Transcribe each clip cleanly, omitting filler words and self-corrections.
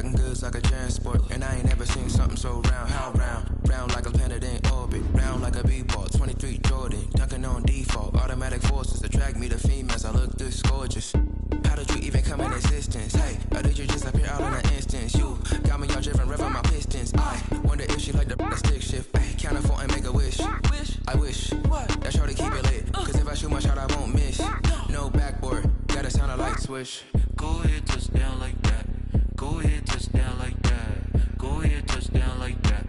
Stacking goods like a transport, and I ain't never seen something so round. How round? Round like a planet in orbit, round like a b-ball. 23 Jordan, dunking on default. Automatic forces attract me to females. I look this gorgeous. How did you even come in existence? Hey, or did you just appear out in an instance? You got me all driven, revving my pistons. I wonder if she like the stick shift. Hey, count it 4 and make a wish. I wish that shorty keep it lit. Cause if I shoot my shot, I won't miss. No backboard, gotta sound a light switch. Go ahead, touch down like that. Go ahead, touch down like that. Go ahead, touch down like that.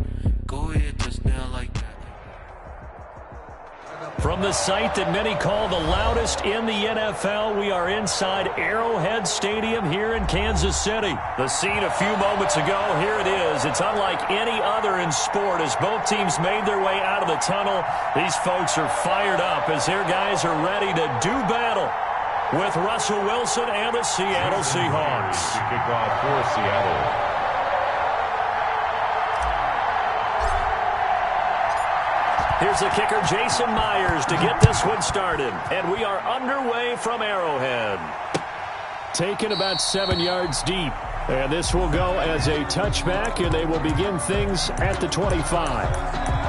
Go ahead, touch down like that. From the site that many call the loudest in the NFL, we are inside Arrowhead Stadium here in Kansas City. The scene a few moments ago, here it is. It's unlike any other in sport as both teams made their way out of the tunnel. These folks are fired up as their guys are ready to do battle with Russell Wilson and the Seattle Seahawks. Kickoff for Seattle. Here's the kicker, Jason Myers, to get this one started. And we are underway from Arrowhead. Taken about 7 yards deep. And this will go as a touchback, and they will begin things at the 25.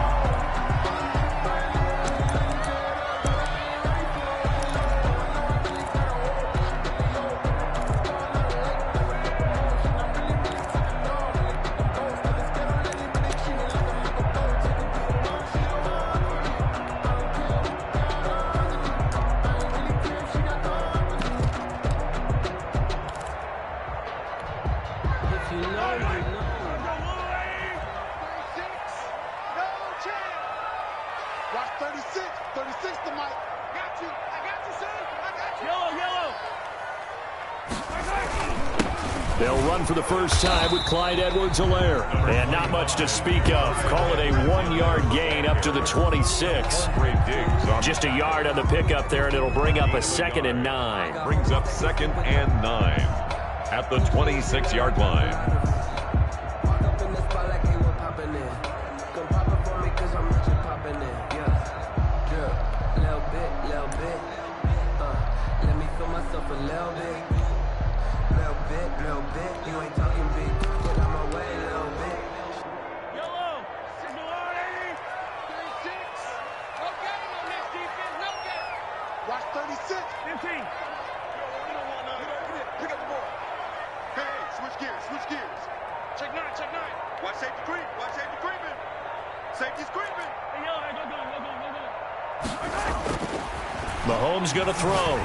They'll run for the first time with Clyde Edwards-Helaire. And not much to speak of. Call it a 1-yard gain up to the 26. Just a yard on the pickup there, and it'll bring up a 2nd and 9. Brings up 2nd and 9 at the 26-yard line. Mahomes going to throw.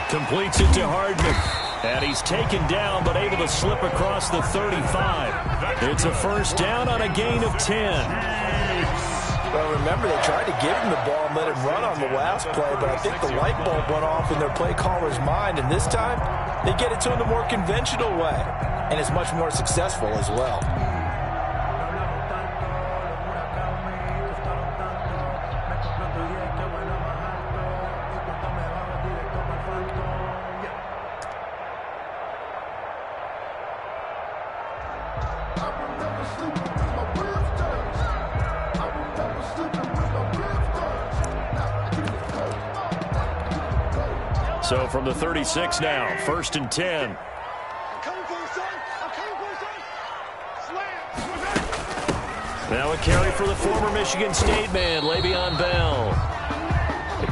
Completes it to Hardman. And he's taken down but able to slip across the 35. It's a first down on a gain of 10. Well, remember, they tried to give him the ball and let him run on the last play, but I think the light bulb went off in their play caller's mind, and this time they get it to him the more conventional way, and it's much more successful as well. So from the 36 now, 1st and 10. Now a carry for the former Michigan State man, Le'Veon Bell.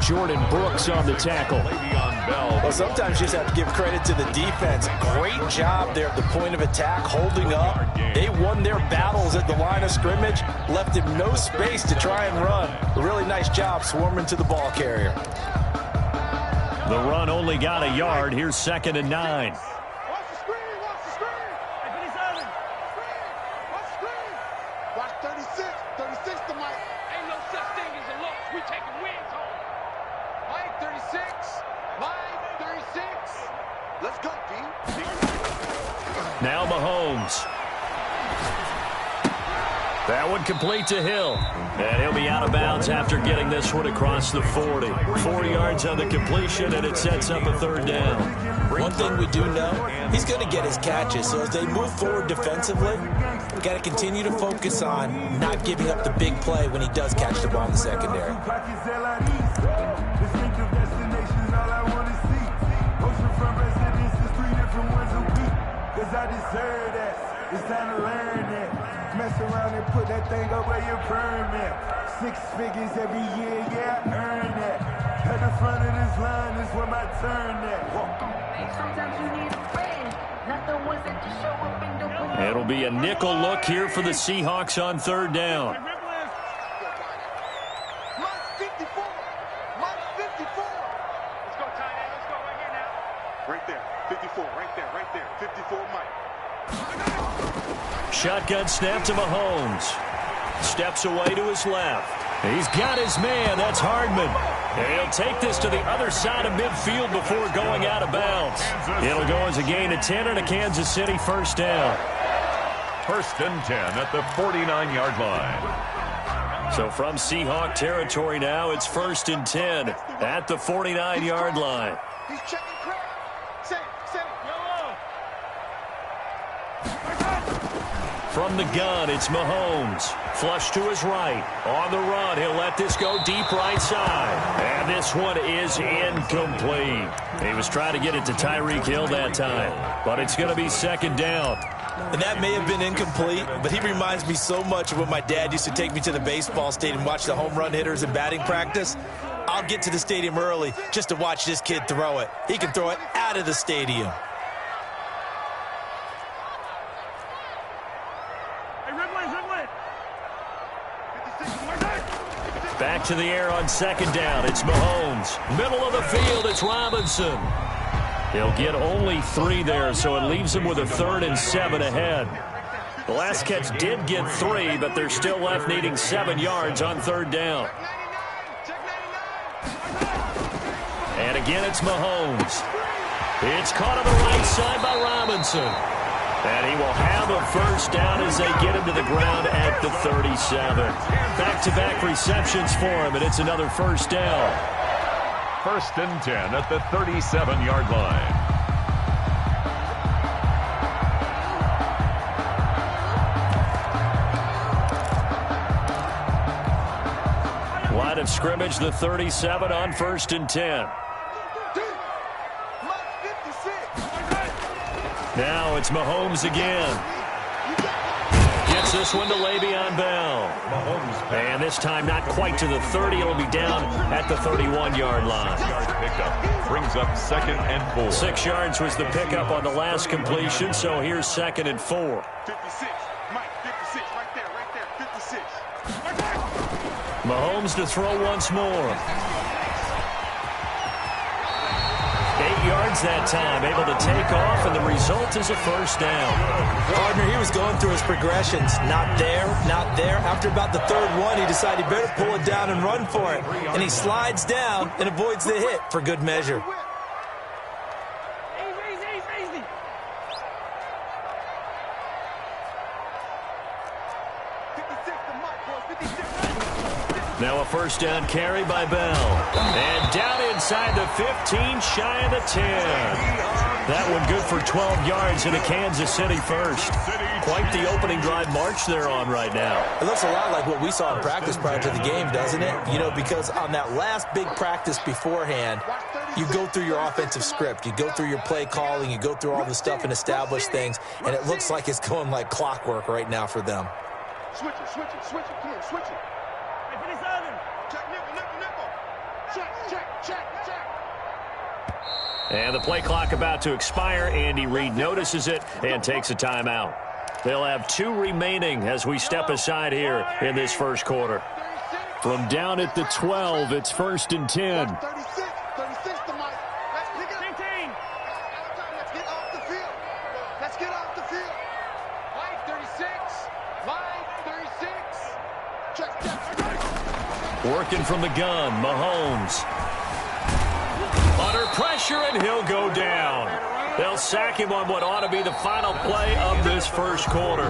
Jordan Brooks on the tackle. Le'Veon Bell. Well, sometimes you just have to give credit to the defense. Great job there at the point of attack, holding up. They won their battles at the line of scrimmage, left him no space to try and run. A really nice job swarming to the ball carrier. The run only got a yard. Here's 2nd and 9. Watch the screen, watch the screen. Hey, 57. Watch the screen. Watch 36. 36 to Mike. Ain't no such thing as a loss. We taking wins home. Mike 36. Mike 36. Let's go, D. Now Mahomes. That one complete to Hill. And he'll be out of bounds after getting this one across the 40. 4 yards on the completion, and it sets up a 3rd down. One thing we do know, he's going to get his catches. So as they move forward defensively, we've got to continue to focus on not giving up the big play when he does catch the ball in the secondary. cause I deserve that. It's time to learn that. Mess around and put that thing up where your permit. 6 figures every year, yeah, I earn that. At the front of this line is where my turn at. Sometimes you need a friend, not the ones that just show up in the window. It'll be a nickel look here for the Seahawks on third down. Shotgun snap to Mahomes. Steps away to his left. He's got his man. That's Hardman. And he'll take this to the other side of midfield before going out of bounds. It'll go as a gain of 10 and a Kansas City first down. First and 10 at the 49-yard line. So from Seahawk territory now, it's first and 10 at the 49-yard line. He's checking crowd. Say, yellow. From the gun, it's Mahomes. Flush to his right. On the run, he'll let this go deep right side. And this one is incomplete. He was trying to get it to Tyreek Hill that time. But it's going to be second down. And that may have been incomplete, but he reminds me so much of when my dad used to take me to the baseball stadium and watch the home run hitters in batting practice. I'll get to the stadium early just to watch this kid throw it. He can throw it out of the stadium. Back to the air on second down. It's Mahomes. Middle of the field, it's Robinson. He'll get only 3 there, so it leaves him with a 3rd and 7 ahead. The last catch did get 3, but they're still left needing 7 yards on third down. And again, it's Mahomes. It's caught on the right side by Robinson. And he will have a first down as they get him to the ground at the 37. Back-to-back receptions for him, and it's another first down. First and 10 at the 37-yard line. Line of scrimmage, the 37 on first and 10. Now it's Mahomes again. Gets this one to Le'Veon Bell. And this time not quite to the 30. It'll be down at the 31-yard line. Pickup brings up second and 4. 6 yards was the pickup on the last completion, so here's second and 4. 56, Mike, 56, right there, 56. Mahomes to throw once more. 8 yards that time, able to take off, and the result is a first down. Partner, he was going through his progressions. Not there, not there. After about the 3rd one, he decided he better pull it down and run for it. And he slides down and avoids the hit for good measure. Easy. Now a first down carry by Bell. And down inside the 15, shy of the 10. That one good for 12 yards in a Kansas City first. Quite the opening drive march they're on right now. It looks a lot like what we saw in practice prior to the game, doesn't it? You know, because on that last big practice beforehand, you go through your offensive script. You go through your play calling. You go through all the stuff and establish things. And it looks like it's going like clockwork right now for them. Switch it. Come on, switch it. Hey, 57. Check, nickel. Check. And the play clock about to expire. Andy Reid notices it and takes a timeout. They'll have 2 remaining as we step aside here in this first quarter. From down at the 12, it's first and 10. 36 to Mike. Let's pick up 15. Let's get off the field. Mike, 36. Check. Working from the gun, Mahomes. Under pressure, and he'll go down. They'll sack him on what ought to be the final play of this first quarter.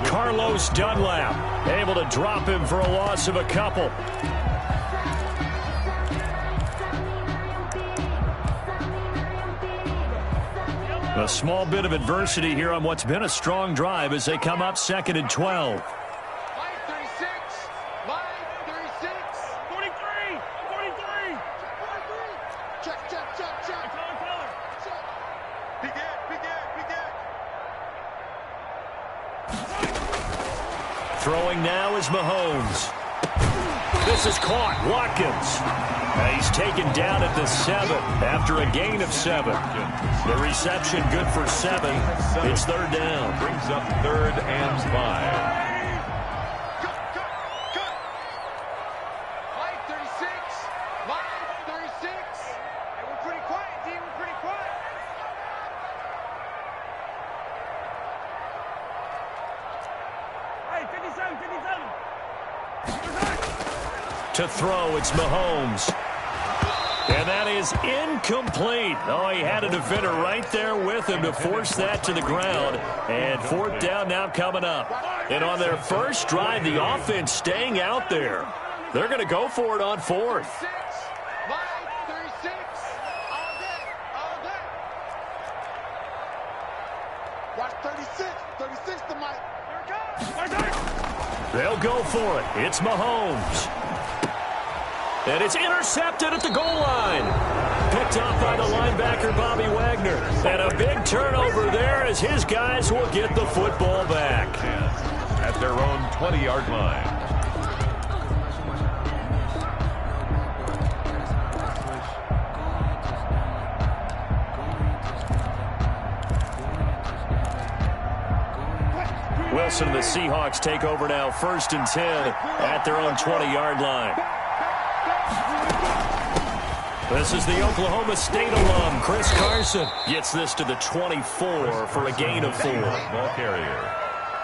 Carlos Dunlap able to drop him for a loss of a couple. A small bit of adversity here on what's been a strong drive as they come up second and 12. Throwing now is Mahomes. This is caught. Watkins. He's taken down at the 7 after a gain of 7. The reception good for 7. It's third down. Brings up 3rd and 5. To throw, it's Mahomes. And that is incomplete. Oh, he had a defender right there with him to force that to the ground. And 4th down now coming up. And on their first drive, the offense staying out there. They're going to go for it on 4th. Watch 36. 36 to Mike. They'll go for it. It's Mahomes. And it's intercepted at the goal line. Picked off by the linebacker, Bobby Wagner. And a big turnover there as his guys will get the football back. At their own 20-yard line. Wilson and the Seahawks take over now, 1st and 10 at their own 20-yard line. This is the Oklahoma State alum, Chris Carson. Gets this to the 24 for a gain of 4. Ball carrier.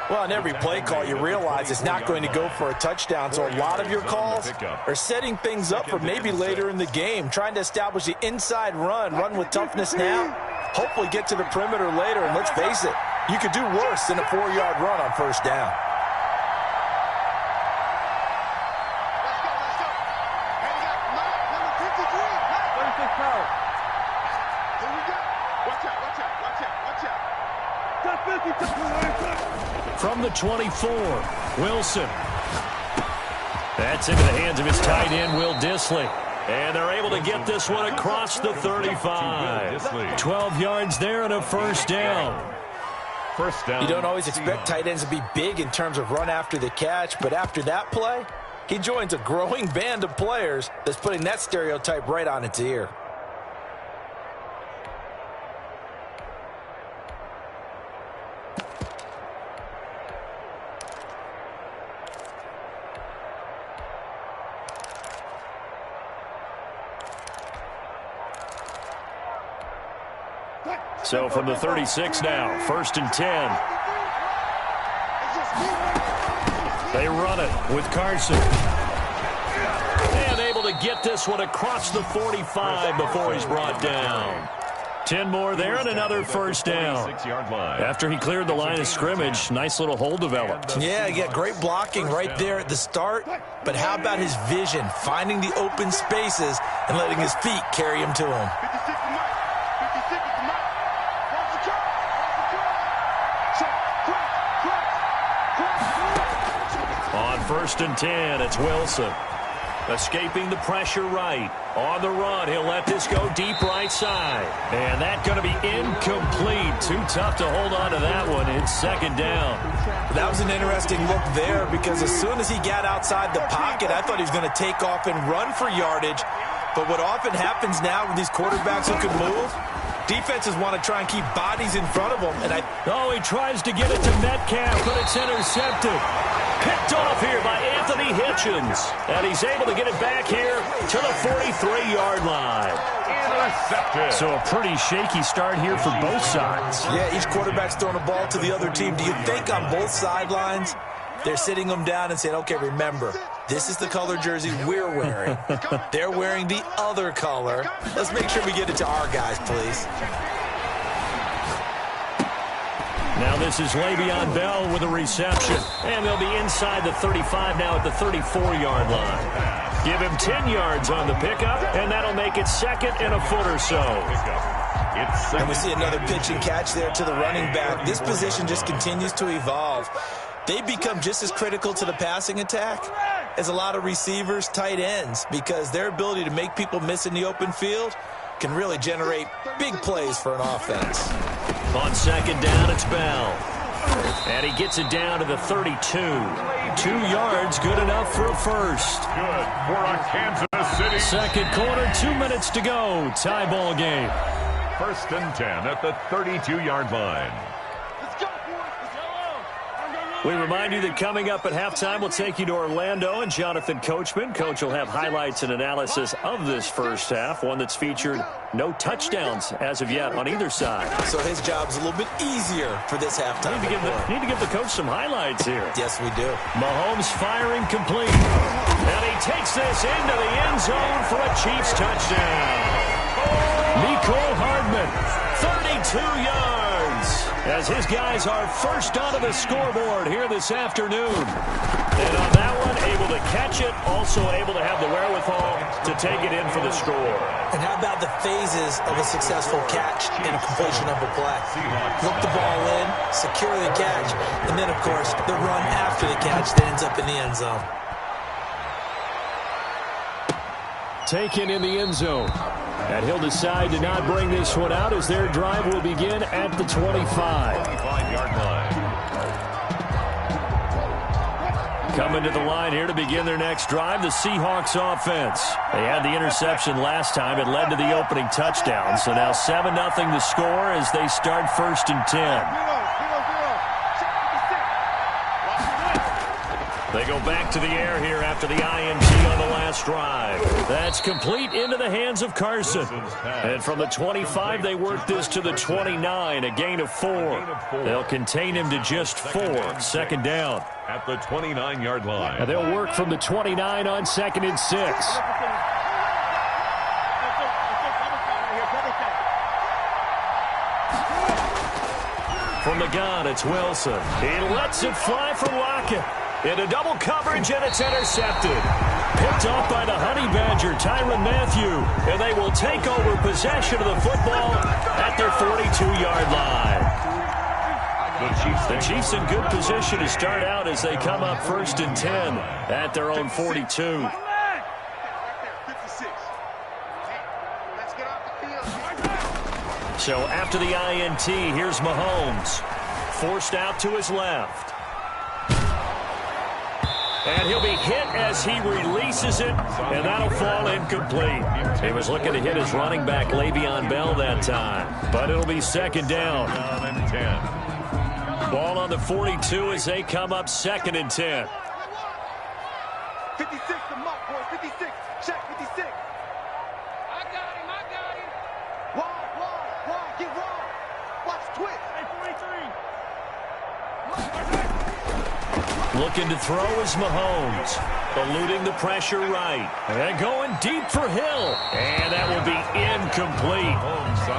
Well, on every play call, you realize it's not going to go for a touchdown, so a lot of your calls are setting things up for maybe later in the game, trying to establish the inside run with toughness now, hopefully get to the perimeter later, and let's face it, you could do worse than a 4-yard run on 1st down. From the 24, Wilson. That's into the hands of his tight end, Will Dissly. And they're able to get this one across the 35. 12 yards there and a 1st down. First down. You don't always expect tight ends to be big in terms of run after the catch, but after that play, he joins a growing band of players that's putting that stereotype right on its ear. So from the 36 now, 1st and 10. They run it with Carson. And able to get this one across the 45 before he's brought down. 10 more there and another 1st down. After he cleared the line of scrimmage, nice little hole developed. Yeah, great blocking right there at the start. But how about his vision, finding the open spaces and letting his feet carry him to him. On 1st and 10, it's Wilson. Escaping the pressure right. On the run, he'll let this go deep right side. And that's going to be incomplete. Too tough to hold on to that one. It's 2nd down. That was an interesting look there because as soon as he got outside the pocket, I thought he was going to take off and run for yardage. But what often happens now with these quarterbacks who can move, defenses want to try and keep bodies in front of them. And he tries to get it to Metcalf, but it's intercepted. Picked off here by Anthony Hitchens. And he's able to get it back here to the 43-yard line. Intercepted. So a pretty shaky start here for both sides. Yeah, each quarterback's throwing a ball to the other team. Do you think on both sidelines they're sitting them down and saying, okay, remember, this is the color jersey we're wearing. They're wearing the other color. Let's make sure we get it to our guys, please. Now this is Le'Veon Bell with a reception. And they'll be inside the 35 now at the 34-yard line. Give him 10 yards on the pickup, and that'll make it 2nd and a foot or so. And we see another pitch and catch there to the running back. This position just continues to evolve. They become just as critical to the passing attack as a lot of receivers, tight ends, because their ability to make people miss in the open field can really generate big plays for an offense. On 2nd down, it's Bell. And he gets it down to the 32. 2 yards, good enough for a first. Good for a Kansas City. Second quarter, 2 minutes to go. Tie ball game. 1st and 10 at the 32-yard line. We remind you that coming up at halftime, we'll take you to Orlando and Jonathan Coachman. Coach will have highlights and analysis of this first half, one that's featured no touchdowns as of yet on either side. So his job's a little bit easier for this halftime. Need to give the coach some highlights here. Yes, we do. Mahomes firing complete. And he takes this into the end zone for a Chiefs touchdown. Mecole Hardman, 32 yards, as his guys are first onto the scoreboard here this afternoon. And on that one, able to catch it, also able to have the wherewithal to take it in for the score. And how about the phases of a successful catch and a completion of a play? Look the ball in, secure the catch, and then, of course, the run after the catch that ends up in the end zone. Taken in the end zone. And he'll decide to not bring this one out as their drive will begin at the 25-yard line. Coming to the line here to begin their next drive, the Seahawks offense. They had the interception last time. It led to the opening touchdown. So now 7-0 the score as they start 1st and 10. They go back to the air here after the INT on the last drive. That's complete into the hands of Carson. And from the 25, they work this to the 29, a gain of 4. They'll contain him to just 4. 2nd down. At the 29-yard line. And they'll work from the 29 on 2nd and 6. From the gun, it's Wilson. He lets it fly for Lockett. Into double coverage, and it's intercepted. Picked off by the Honey Badger, Tyrann Mathieu. And they will take over possession of the football at their 42-yard line. The Chiefs in good position to start out as they come up 1st and 10 at their own 42. So after the INT, here's Mahomes. Forced out to his left. And he'll be hit as he releases it, and that'll fall incomplete. He was looking to hit his running back, Le'Veon Bell, that time. But it'll be 2nd down. 10. Ball on the 42 as they come up 2nd and 10. 56 to Muck, boys. 56. Check 56. I got him. Wide. Get wide. Watch twist. Hey, 43. Looking to throw is Mahomes. Eluding the pressure right. And going deep for Hill. And that will be incomplete.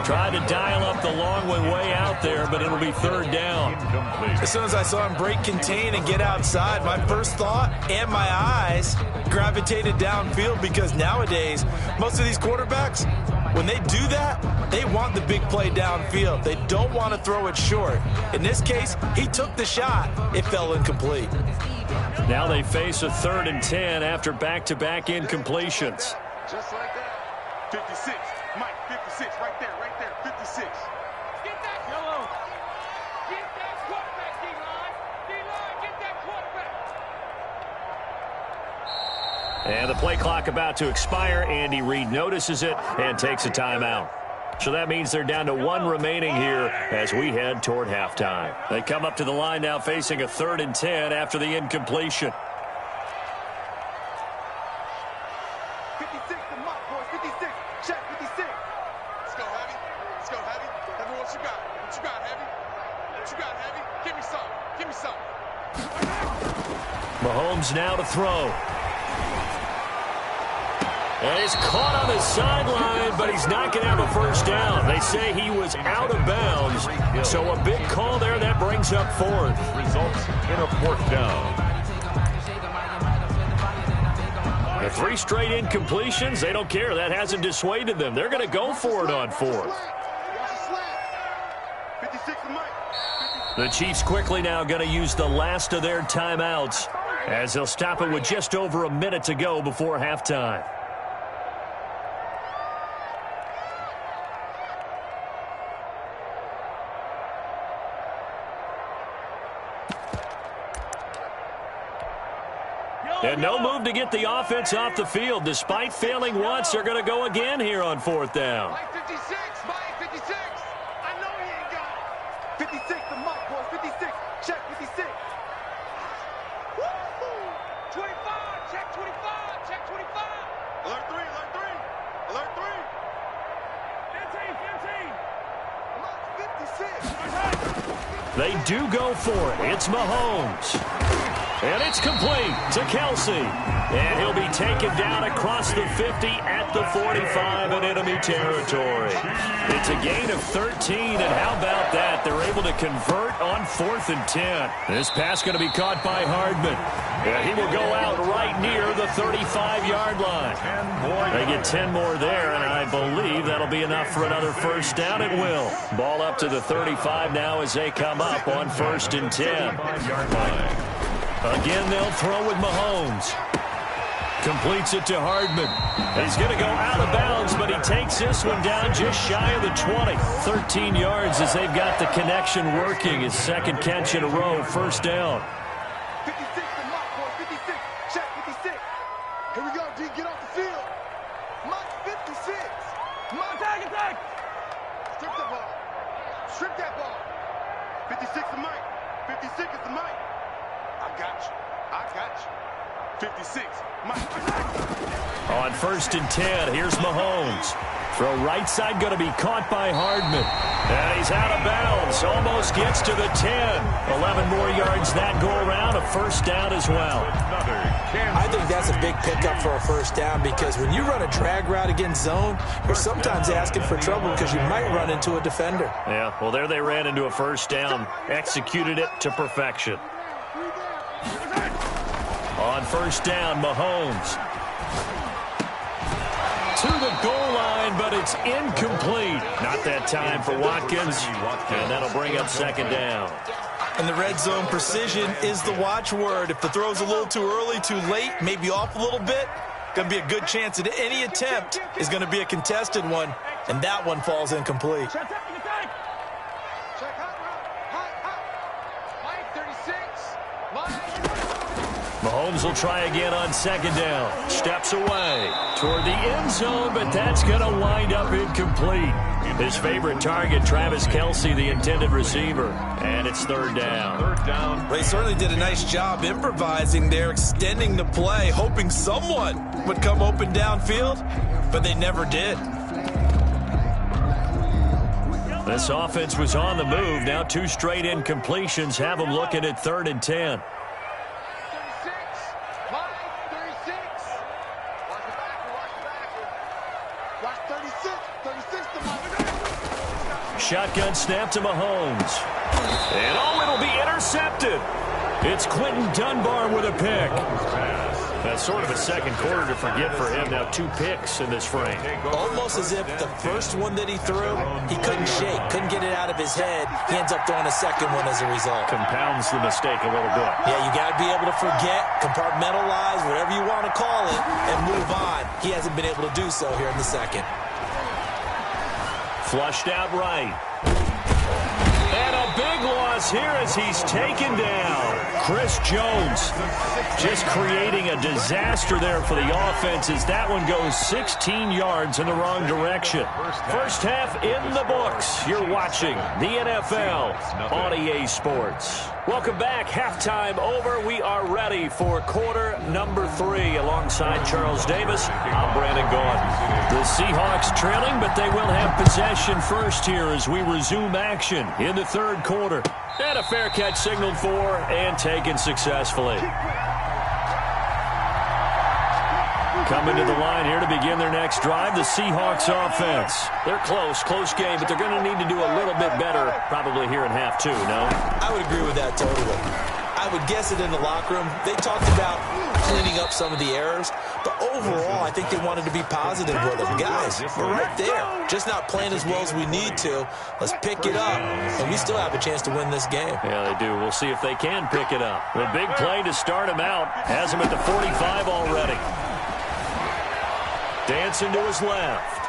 Tried to dial up the long one way out there, but it'll be 3rd down. As soon as I saw him break contain and get outside, my first thought and my eyes gravitated downfield, because nowadays, most of these quarterbacks, when they do that, they want the big play downfield. They don't want to throw it short. In this case, he took the shot. It fell incomplete. Now they face a 3rd and 10 after back-to-back incompletions. Just like that. 56. Mike, 56. Right there. 56. Get that yellow. Get that quarterback, D-line. D-line, get that quarterback. And the play clock about to expire. Andy Reid notices it and takes a timeout. So that means they're down to 1 remaining here as we head toward halftime. They come up to the line now facing a 3rd and 10 after the incompletion. 56 to Muck, boys. 56. Check 56. Let's go, Heavy. Heavy, what you got? Heavy? Give me some. Mahomes now to throw. And he's caught on the sideline, but he's not going to have a first down. They say he was out of bounds, so a big call there that brings up 4th. Results in a 4th down. The 3 straight incompletions, they don't care. That hasn't dissuaded them. They're going to go for it on 4th. The Chiefs quickly now going to use the last of their timeouts as they'll stop it with just over a minute to go before halftime. And no move to get the offense off the field. Despite failing once, they're going to go again here on 4th down. Mike 56, Mike 56. I know he ain't got it. 56 to Mike, boys. 56. Check 56. Woo-hoo. 25. Check 25. Check 25. Alert 3. Alert 3. Alert 3. 15. Mike 56. They do go for it. It's Mahomes. And it's complete to Kelsey. And he'll be taken down across the 50 at the 45 in enemy territory. It's a gain of 13, and how about that? They're able to convert on 4th and 10. This pass going to be caught by Hardman. And he will go out right near the 35-yard line. They get 10 more there, and I believe that'll be enough for another first down. It will. Ball up to the 35 now as they come up on 1st and 10. Again, they'll throw with Mahomes. Completes it to Hardman. He's going to go out of bounds, but he takes this one down just shy of the 20. 13 yards as they've got the connection working. His second catch in a row, first down. 56 to Mike, boys. 56. Check 56. Here we go, D. Get off the field. Mike 56. Mike, attack. Strip that ball. Strip that ball. 56 to Mike. 56 is to Mike. I got you. 56. Mike. On 1st and 10, here's Mahomes. Throw right side going to be caught by Hardman. And he's out of bounds. Almost gets to the 10. 11 more yards that go around. A first down as well. I think that's a big pickup for a first down because when you run a drag route against zone, you're sometimes asking for trouble because you might run into a defender. Yeah, well, there they ran into a first down. Executed it to perfection. On 1st down, Mahomes. To the goal line, but it's incomplete. Not that time for Watkins, and that'll bring up 2nd down. And the red zone precision is the watchword. If the throw's a little too early, too late, maybe off a little bit, going to be a good chance that any attempt is going to be a contested one, and that one falls incomplete. Check Mike 36. Mahomes will try again on 2nd down. Steps away toward the end zone, but that's going to wind up incomplete. His favorite target, Travis Kelce, the intended receiver. And it's 3rd down. Well, they certainly did a nice job improvising there, extending the play, hoping someone would come open downfield, but they never did. This offense was on the move. Now 2 straight incompletions have them looking at 3rd and 10. Shotgun snap to Mahomes. And it'll be intercepted. It's Quentin Dunbar with a pick. That's sort of a second quarter to forget for him. Now 2 picks in this frame. Almost as if the first one that he threw, he couldn't shake, couldn't get it out of his head. He ends up throwing a second one as a result. Compounds the mistake a little bit. Yeah, you got to be able to forget, compartmentalize, whatever you want to call it, and move on. He hasn't been able to do so here in the second. Flushed out right. And a big loss here as he's taken down. Chris Jones just creating a disaster there for the offense as that one goes 16 yards in the wrong direction. First half in the books. You're watching the NFL on EA Sports. Welcome back. Halftime over. We are ready for quarter number 3. Alongside Charles Davis, I'm Brandon Gordon. The Seahawks trailing, but they will have possession first here as we resume action in the 3rd quarter. And a fair catch signaled for and taken successfully. Coming to the line here to begin their next drive, the Seahawks offense. They're close game, but they're going to need to do a little bit better probably here in half 2, no? I would agree with that totally. I would guess it in the locker room. They talked about cleaning up some of the errors, but overall, I think they wanted to be positive with them. Guys, we're right there. Just not playing as well as we need to. Let's pick it up, and we still have a chance to win this game. Yeah, they do. We'll see if they can pick it up. The big play to start him out has him at the 45 already. Dancing to his left.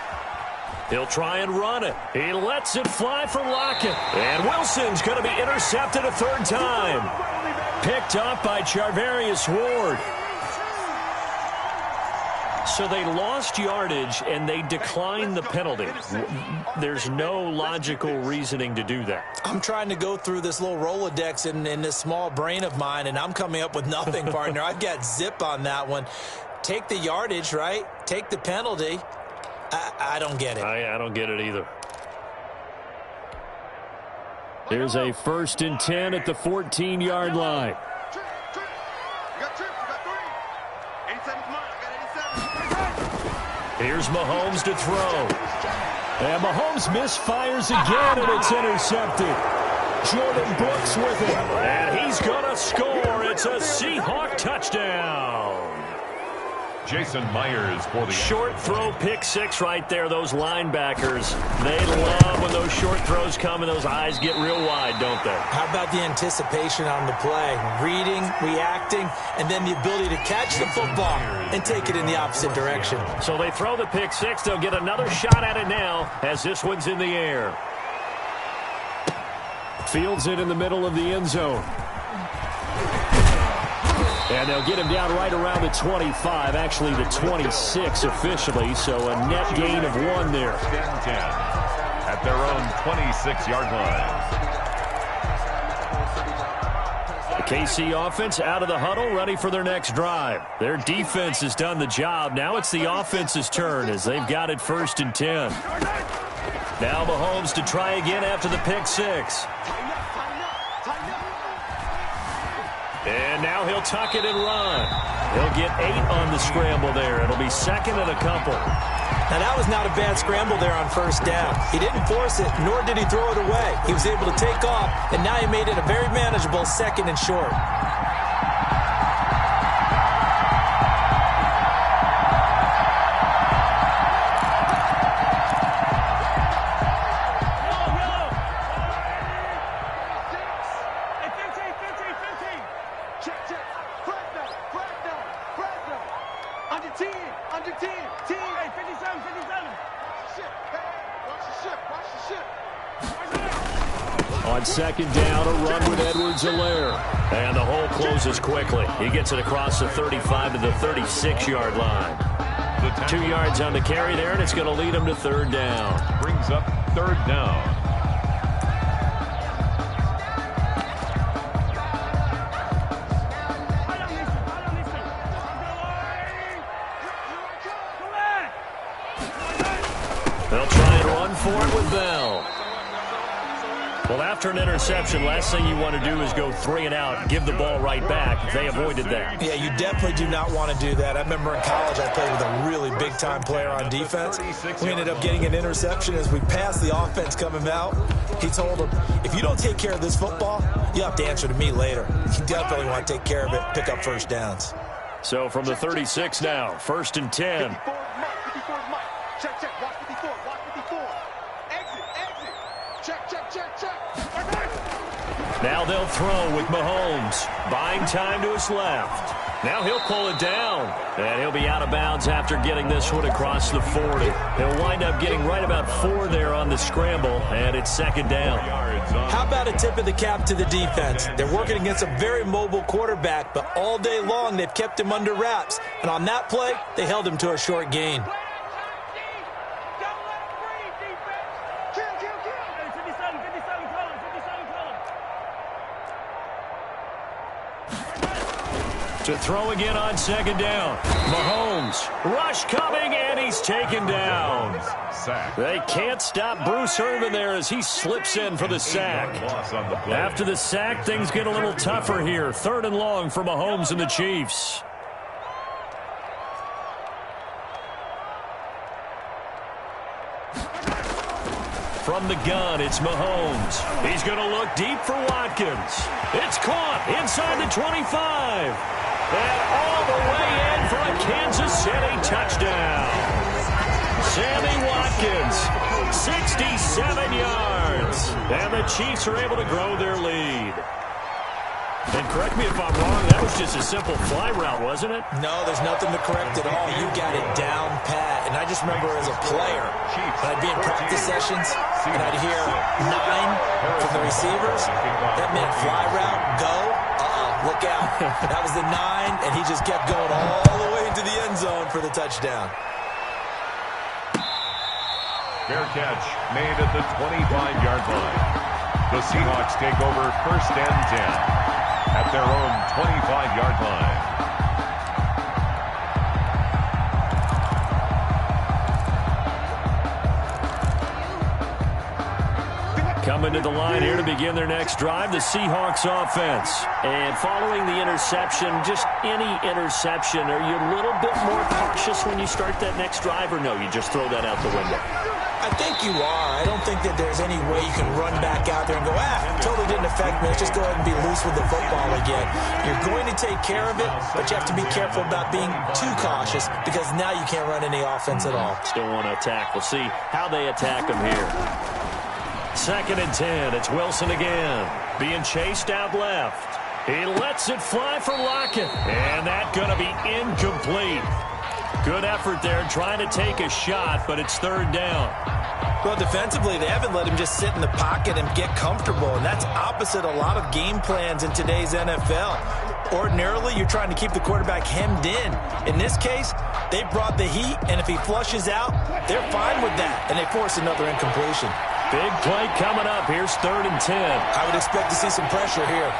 He'll try and run it. He lets it fly for Lockett. And Wilson's going to be intercepted a 3rd time. Picked up by Charvarius Ward. So they lost yardage, and they declined the penalty. There's no logical reasoning to do that. I'm trying to go through this little Rolodex in this small brain of mine, and I'm coming up with nothing, partner. I've got zip on that one. Take the yardage, right? Take the penalty. I don't get it. I don't get it either. Here's a 1st and 10 at the 14-yard line. Here's Mahomes to throw. And Mahomes misfires again, and it's intercepted. Jordan Brooks with it. And he's going to score. It's a Seahawk touchdown. Jason Myers for the short throw, pick six right there. Those linebackers, they love when those short throws come and those eyes get real wide, don't they? How about the anticipation on the play? Reading, reacting, and then the ability to catch the football and take it in the opposite direction. So they throw the pick six. They'll get another shot at it now as this one's in the air. Fields it in the middle of the end zone. And they'll get him down right around the 25, actually the 26 officially, so a net gain of 1 there. 10 at their own 26-yard line. The KC offense out of the huddle, ready for their next drive. Their defense has done the job. Now it's the offense's turn as they've got it 1st and 10. Now Mahomes to try again after the pick six. And now he'll tuck it and run. He'll get 8 on the scramble there. It'll be 2nd and a couple. Now, that was not a bad scramble there on 1st down. He didn't force it, nor did he throw it away. He was able to take off, and now he made it a very manageable 2nd and short. On 2nd down, a run with Edwards-Helaire. And the hole closes quickly. He gets it across the 35 to the 36-yard line. 2 yards on the carry there, and it's going to lead him to 3rd down. Brings up 3rd down. They'll try and run for it with Bell. Well, after an interception, last thing you want to do is go 3 and out, give the ball right back. They avoided that. Yeah, you definitely do not want to do that. I remember in college I played with a really big-time player on defense. We ended up getting an interception as we passed the offense coming out. He told him, if you don't take care of this football, you have to answer to me later. You definitely want to take care of it, pick up 1st downs. So from the 36 now, 1st and 10. 54 is Mike. Check, check, watch 54, watch 54. Exit. Check. Now they'll throw with Mahomes. Buying time to his left. Now he'll pull it down. And he'll be out of bounds after getting this one across the 40. He'll wind up getting right about 4 there on the scramble, and it's 2nd down. How about a tip of the cap to the defense? They're working against a very mobile quarterback, but all day long they've kept him under wraps. And on that play, they held him to a short gain. To throw again on 2nd down. Mahomes, rush coming, and he's taken down. Sack. They can't stop Bruce Irvin there as he slips in for the sack. After the sack, things get a little tougher here. 3rd and long for Mahomes and the Chiefs. From the gun, it's Mahomes. He's going to look deep for Watkins. It's caught inside the 25. And all the way in for a Kansas City touchdown. Sammy Watkins, 67 yards. And the Chiefs are able to grow their lead. And correct me if I'm wrong, that was just a simple fly route, wasn't it? No, there's nothing to correct at all. You got it down pat. And I just remember as a player, when I'd be in practice sessions, and I'd hear 9 from the receivers, that meant fly route, go. Look out. That was the 9, and he just kept going all the way into the end zone for the touchdown. Fair catch made at the 25-yard line. The Seahawks take over 1st and 10 at their own 25-yard line. Coming to the line here to begin their next drive, the Seahawks offense. And following the interception, just any interception, are you a little bit more cautious when you start that next drive, or no, you just throw that out the window? I think you are. I don't think that there's any way you can run back out there and go, totally didn't affect me. Let's just go ahead and be loose with the football again. You're going to take care of it, but you have to be careful about being too cautious because now you can't run any offense at all. Still want to attack. We'll see how they attack them here. 2nd and 10. It's Wilson again. Being chased out left. He lets it fly for Lockett. And that's going to be incomplete. Good effort there trying to take a shot, but it's 3rd down. Well, defensively, they haven't let him just sit in the pocket and get comfortable, and that's opposite a lot of game plans in today's NFL. Ordinarily, you're trying to keep the quarterback hemmed in. In this case, they brought the heat, and if he flushes out, they're fine with that, and they force another incompletion. Big play coming up. Here's 3rd and 10. I would expect to see some pressure here.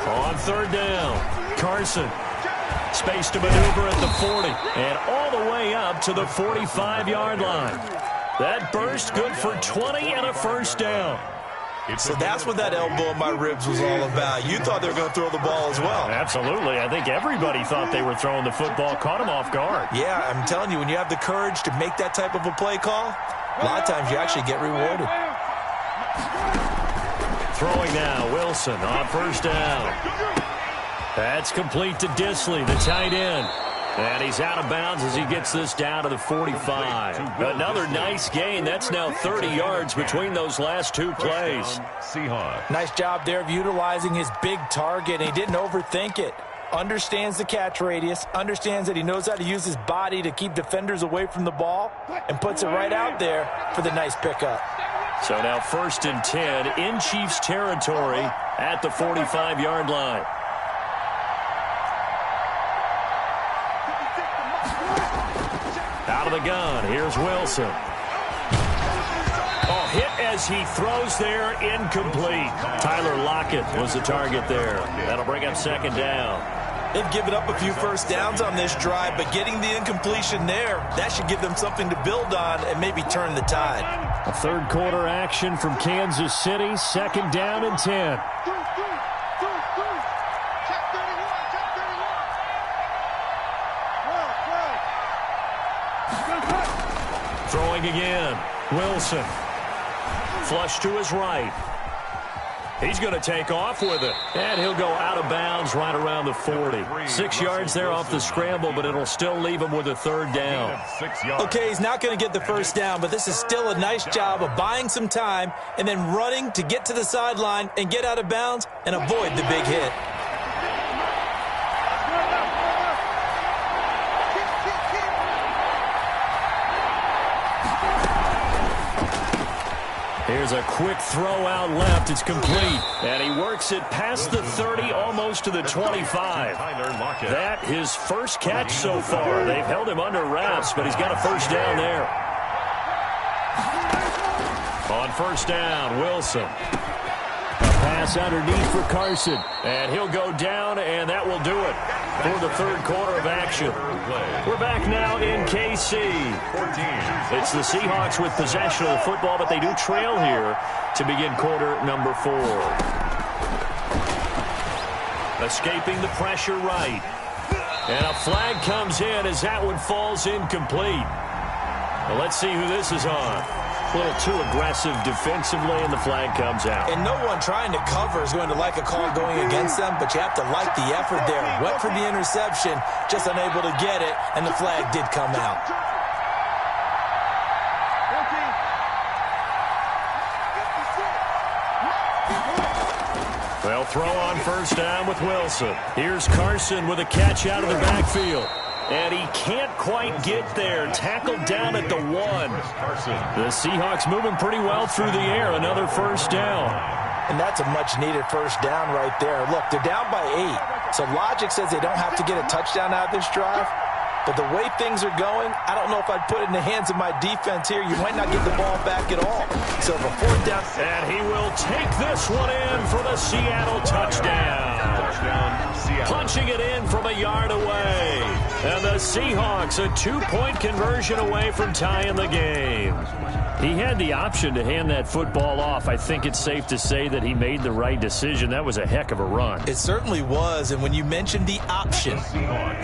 On 3rd down, Carson. Space to maneuver at the 40 and all the way up to the 45-yard line. That burst good for 20 and a 1st down. So that's what that elbow in my ribs was all about. You thought they were going to throw the ball as well. Absolutely. I think everybody thought they were throwing the football, caught him off guard. Yeah, I'm telling you, when you have the courage to make that type of a play call, a lot of times you actually get rewarded. Throwing now, Wilson on 1st down. That's complete to Disley, the tight end. And he's out of bounds as he gets this down to the 45. Another nice gain. That's now 30 yards between those last 2 plays. Seahawks. Nice job there of utilizing his big target. And he didn't overthink it. Understands the catch radius. Understands that he knows how to use his body to keep defenders away from the ball. And puts it right out there for the nice pickup. So now 1st and 10 in Chiefs territory at the 45-yard line. Out of the gun, here's Wilson. Oh, hit as he throws there, incomplete. Tyler Lockett was the target there. That'll bring up 2nd down. They've given up a few 1st downs on this drive, but getting the incompletion there, that should give them something to build on and maybe turn the tide. A 3rd quarter action from Kansas City, 2nd down and 10. Throwing again, Wilson. Flush to his right. He's going to take off with it. And he'll go out of bounds right around the 40. 6 yards there off the scramble, but it'll still leave him with a 3rd down. Okay, he's not going to get the 1st down, but this is still a nice job of buying some time and then running to get to the sideline and get out of bounds and avoid the big hit. Here's a quick throw out left. It's complete. And he works it past the 30, almost to the 25. That his 1st catch so far. They've held him under wraps, but he's got a 1st down there. On 1st down, Wilson. A pass underneath for Carson. And he'll go down, and that will do it for the 3rd quarter of action. We're back now in KC. It's the Seahawks with possession of the football, but they do trail here to begin quarter number 4. Escaping the pressure right. And a flag comes in as that one falls incomplete. Well, let's see who this is on. A little too aggressive defensively, and the flag comes out. And no one trying to cover is going to like a call going against them, but you have to like the effort there. Went for the interception, just unable to get it, and the flag did come out. They'll throw on 1st down with Wilson. Here's Carson with a catch out of the backfield. And he can't quite get there. Tackled down at the 1. The Seahawks moving pretty well through the air. Another first down. And that's a much-needed first down right there. Look, they're down by 8. So logic says they don't have to get a touchdown out of this drive. But the way things are going, I don't know if I'd put it in the hands of my defense here. You might not get the ball back at all. So for fourth down. And he will take this one in for the Seattle touchdown. Punching it in from a yard away. And the Seahawks a 2-point conversion away from tying the game. He had the option to hand that football off. I think it's safe to say that he made the right decision. That was a heck of a run. It certainly was. And when you mentioned the option,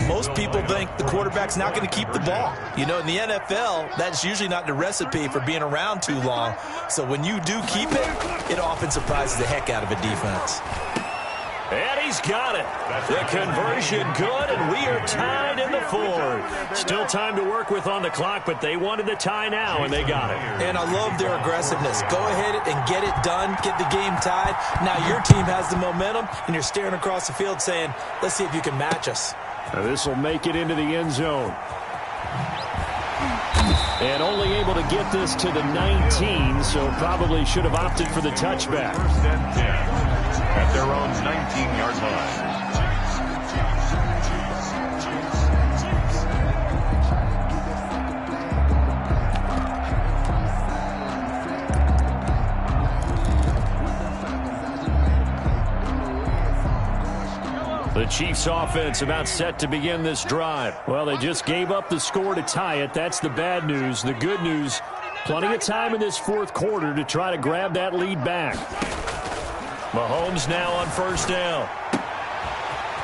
most people think the quarterback's not going to keep the ball. You know, in the NFL, that's usually not the recipe for being around too long. So when you do keep it, it often surprises the heck out of a defense. And he's got it. The conversion good, and we are tied in the 4th. Still time to work with on the clock, but they wanted the tie now, and they got it. And I love their aggressiveness. Go ahead and get it done, get the game tied. Now your team has the momentum, and you're staring across the field saying, let's see if you can match us. Now this will make it into the end zone. And only able to get this to the 19, so probably should have opted for the touchback. First and 10 at their own 19-yard line. The Chiefs offense about set to begin this drive. Well, they just gave up the score to tie it. That's the bad news. The good news, plenty of time in this 4th quarter to try to grab that lead back. Mahomes now on first down.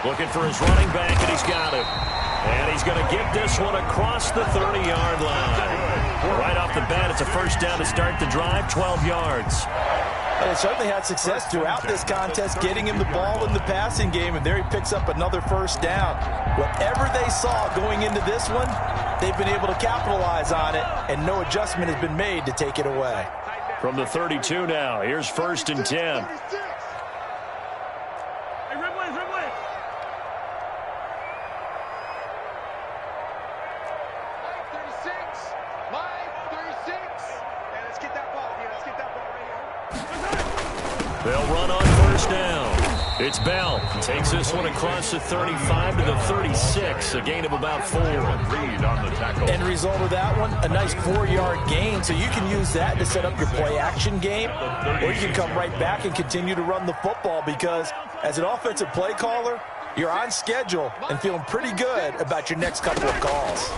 Looking for his running back, and he's got it. And he's going to get this one across the 30-yard line. Right off the bat, it's a first down to start the drive, 12 yards. They certainly had success throughout this contest getting him the ball in the passing game, and there he picks up another first down. Whatever they saw going into this one, they've been able to capitalize on it, and no adjustment has been made to take it away. From the 32 now, here's first and 10. They'll run on first down. It's Bell. Takes this one across the 35 to the 36. A gain of about 4. Reed on the tackle. End result of that one, a nice 4-yard gain. So you can use that to set up your play-action game, or you can come right back and continue to run the football because as an offensive play caller, you're on schedule and feeling pretty good about your next couple of calls.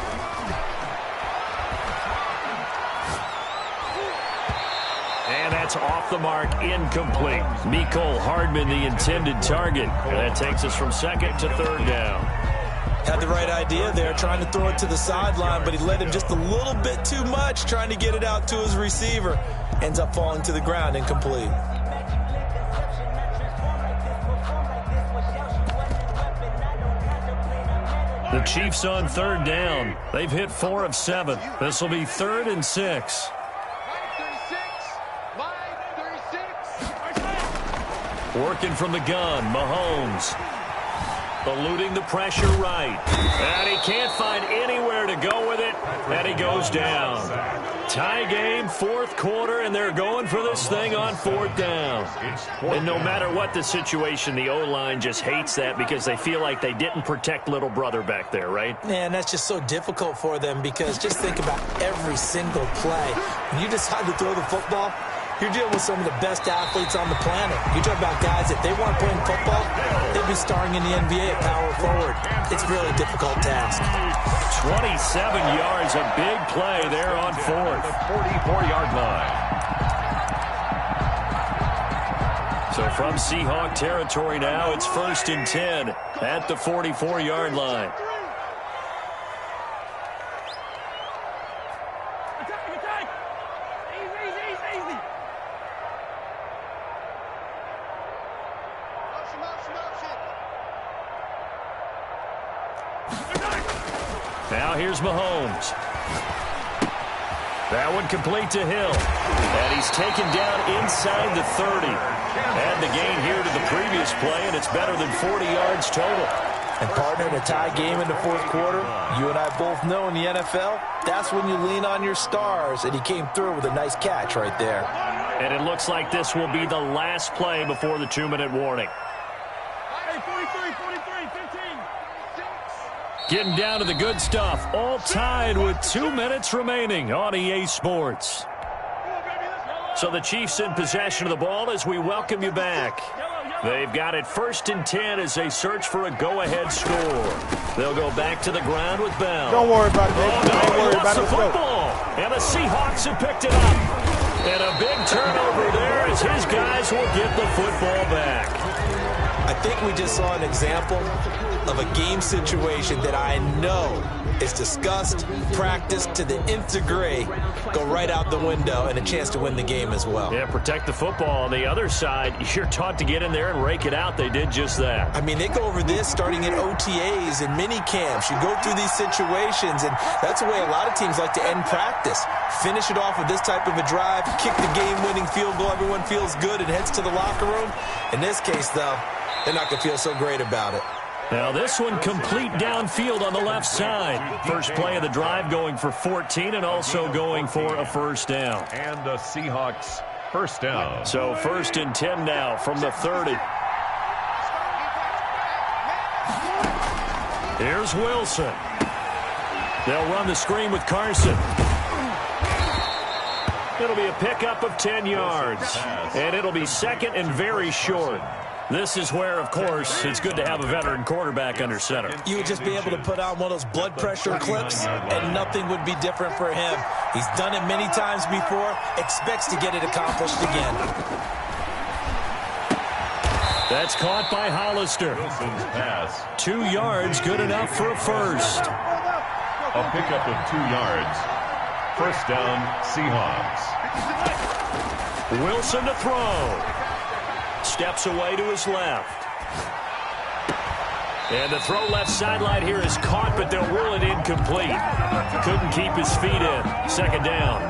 And that's off the mark, incomplete. Mecole Hardman, the intended target. And that takes us from 2nd to 3rd down. Had the right idea there, trying to throw it to the sideline, but he led him just a little bit too much, trying to get it out to his receiver. Ends up falling to the ground, incomplete. The Chiefs on 3rd down. They've hit 4 of 7. This will be 3rd and 6. Working from the gun, Mahomes. Eluding the pressure right. And he can't find anywhere to go with it. And he goes down. Tie game, 4th quarter, and they're going for this thing on 4th down. And no matter what the situation, the O-line just hates that because they feel like they didn't protect little brother back there, right? Man, that's just so difficult for them because just think about every single play. When you decide to throw the football, you're dealing with some of the best athletes on the planet. You talk about guys, if they weren't playing football, they'd be starring in the NBA at power forward. It's a really difficult task. 27 yards, a big play there on 4th. 44-yard line. So from Seahawk territory now, it's 1st and 10 at the 44-yard line. Now here's Mahomes. That one complete to Hill. And he's taken down inside the 30. Add the gain here to the previous play, and it's better than 40 yards total. And partner, in a tie game in the fourth quarter, you and I both know in the NFL, that's when you lean on your stars, and he came through with a nice catch right there. And it looks like this will be the last play before the 2-minute warning. Hey, 43, 15. Getting down to the good stuff. All tied with 2 minutes remaining on EA Sports. So the Chiefs in possession of the ball as we welcome you back. They've got it 1st and 10 as they search for a go-ahead score. They'll go back to the ground with Bell. Don't worry about it, man. Oh, no, Don't worry about the it. football. And the Seahawks have picked it up. And a big turnover there as his guys will get the football back. I think we just saw an example of a game situation that I know is discussed, practiced to the nth degree, go right out the window, and a chance to win the game as well. Yeah, protect the football. On the other side, you're taught to get in there and rake it out. They did just that. I mean, they go over this starting in OTAs and mini camps. You go through these situations, and that's the way a lot of teams like to end practice. Finish it off with this type of a drive, kick the game-winning field goal. Everyone feels good and heads to the locker room. In this case, though, they're not going to feel so great about it. Now this one complete downfield on the left side. First play of the drive going for 14 and also going for a first down. And the Seahawks first down. So 1st and 10 now from the 30. Here's Wilson. They'll run the screen with Carson. It'll be a pickup of 10 yards. And it'll be 2nd and very short. This is where, of course, it's good to have a veteran quarterback under center. You would just be able to put on one of those blood pressure clips, and nothing would be different for him. He's done it many times before, expects to get it accomplished again. That's caught by Hollister. Wilson's pass. 2 yards, good enough for a first. A pickup of 2 yards. First down, Seahawks. Wilson to throw. Steps away to his left. And the throw left sideline here is caught, but they'll rule it incomplete. Couldn't keep his feet in. 2nd down.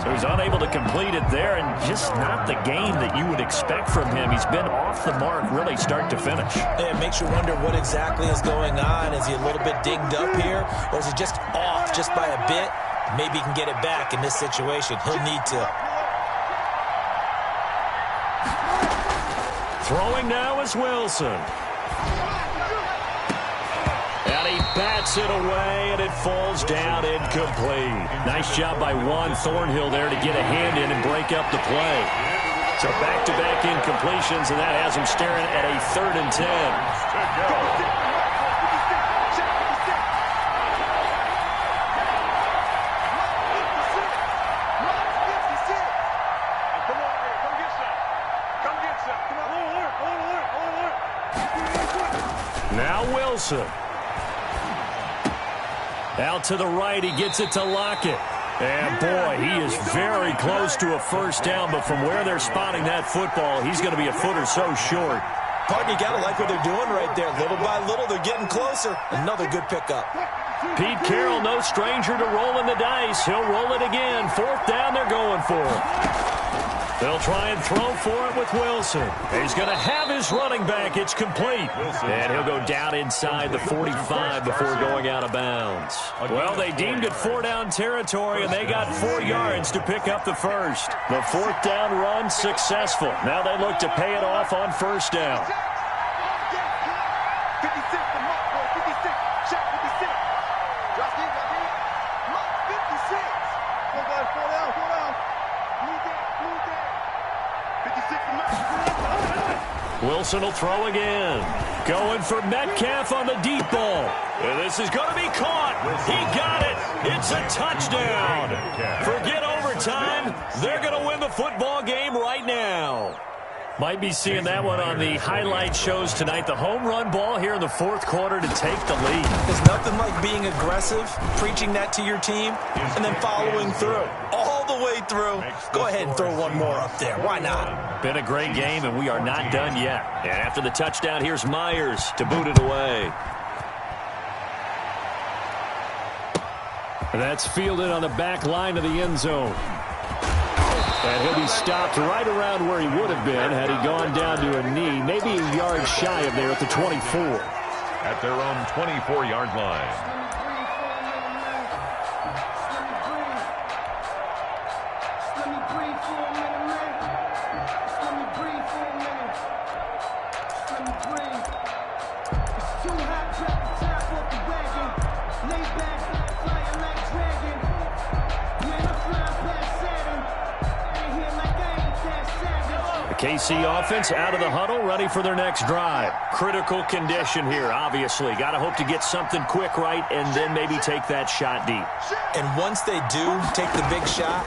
So he's unable to complete it there, and just not the game that you would expect from him. He's been off the mark really start to finish. It makes you wonder what exactly is going on. Is he a little bit dinged up here, or is he just off just by a bit? Maybe he can get it back in this situation. He'll need to. Throwing now is Wilson. And he bats it away, and it falls down incomplete. Nice job by Juan Thornhill there to get a hand in and break up the play. So back-to-back incompletions, and that has him staring at a 3rd and 10. Now Wilson. Out to the right, he gets it to Lockett. And boy, he is very close to a first down, but from where they're spotting that football, he's going to be a foot or so short. Pardon, you got to like what they're doing right there. Little by little, they're getting closer. Another good pickup. Pete Carroll, no stranger to rolling the dice. He'll roll it again. 4th down, they're going for it. They'll try and throw for it with Wilson. He's going to have his running back. It's complete. And he'll go down inside the 45 before going out of bounds. Well, they deemed it 4-down territory, and they got 4 yards to pick up the first. The 4th down run successful. Now they look to pay it off on first down. 56 to Mark, 56. Check 56. Drop in, Mark 56. 4 down. Move that. 56 to Mark. Wilson will throw again. Going for Metcalf on the deep ball. And this is going to be caught. He got it. It's a touchdown. Forget overtime. They're going to win the football game right now. Might be seeing that one on the highlight shows tonight. The home run ball here in the 4th quarter to take the lead. There's nothing like being aggressive, preaching that to your team, and then following through. All the way through. Go ahead and throw one more up there. Why not? Been a great game, and we are not done yet. And after the touchdown, here's Myers to boot it away. That's fielded on the back line of the end zone. And he'll be stopped right around where he would have been had he gone down to a knee, maybe a yard shy of there at the 24. at their own 24-yard line. KC offense out of the huddle, ready for their next drive. Critical condition here, obviously. Got to hope to get something quick right and then maybe take that shot deep. And once they do take the big shot,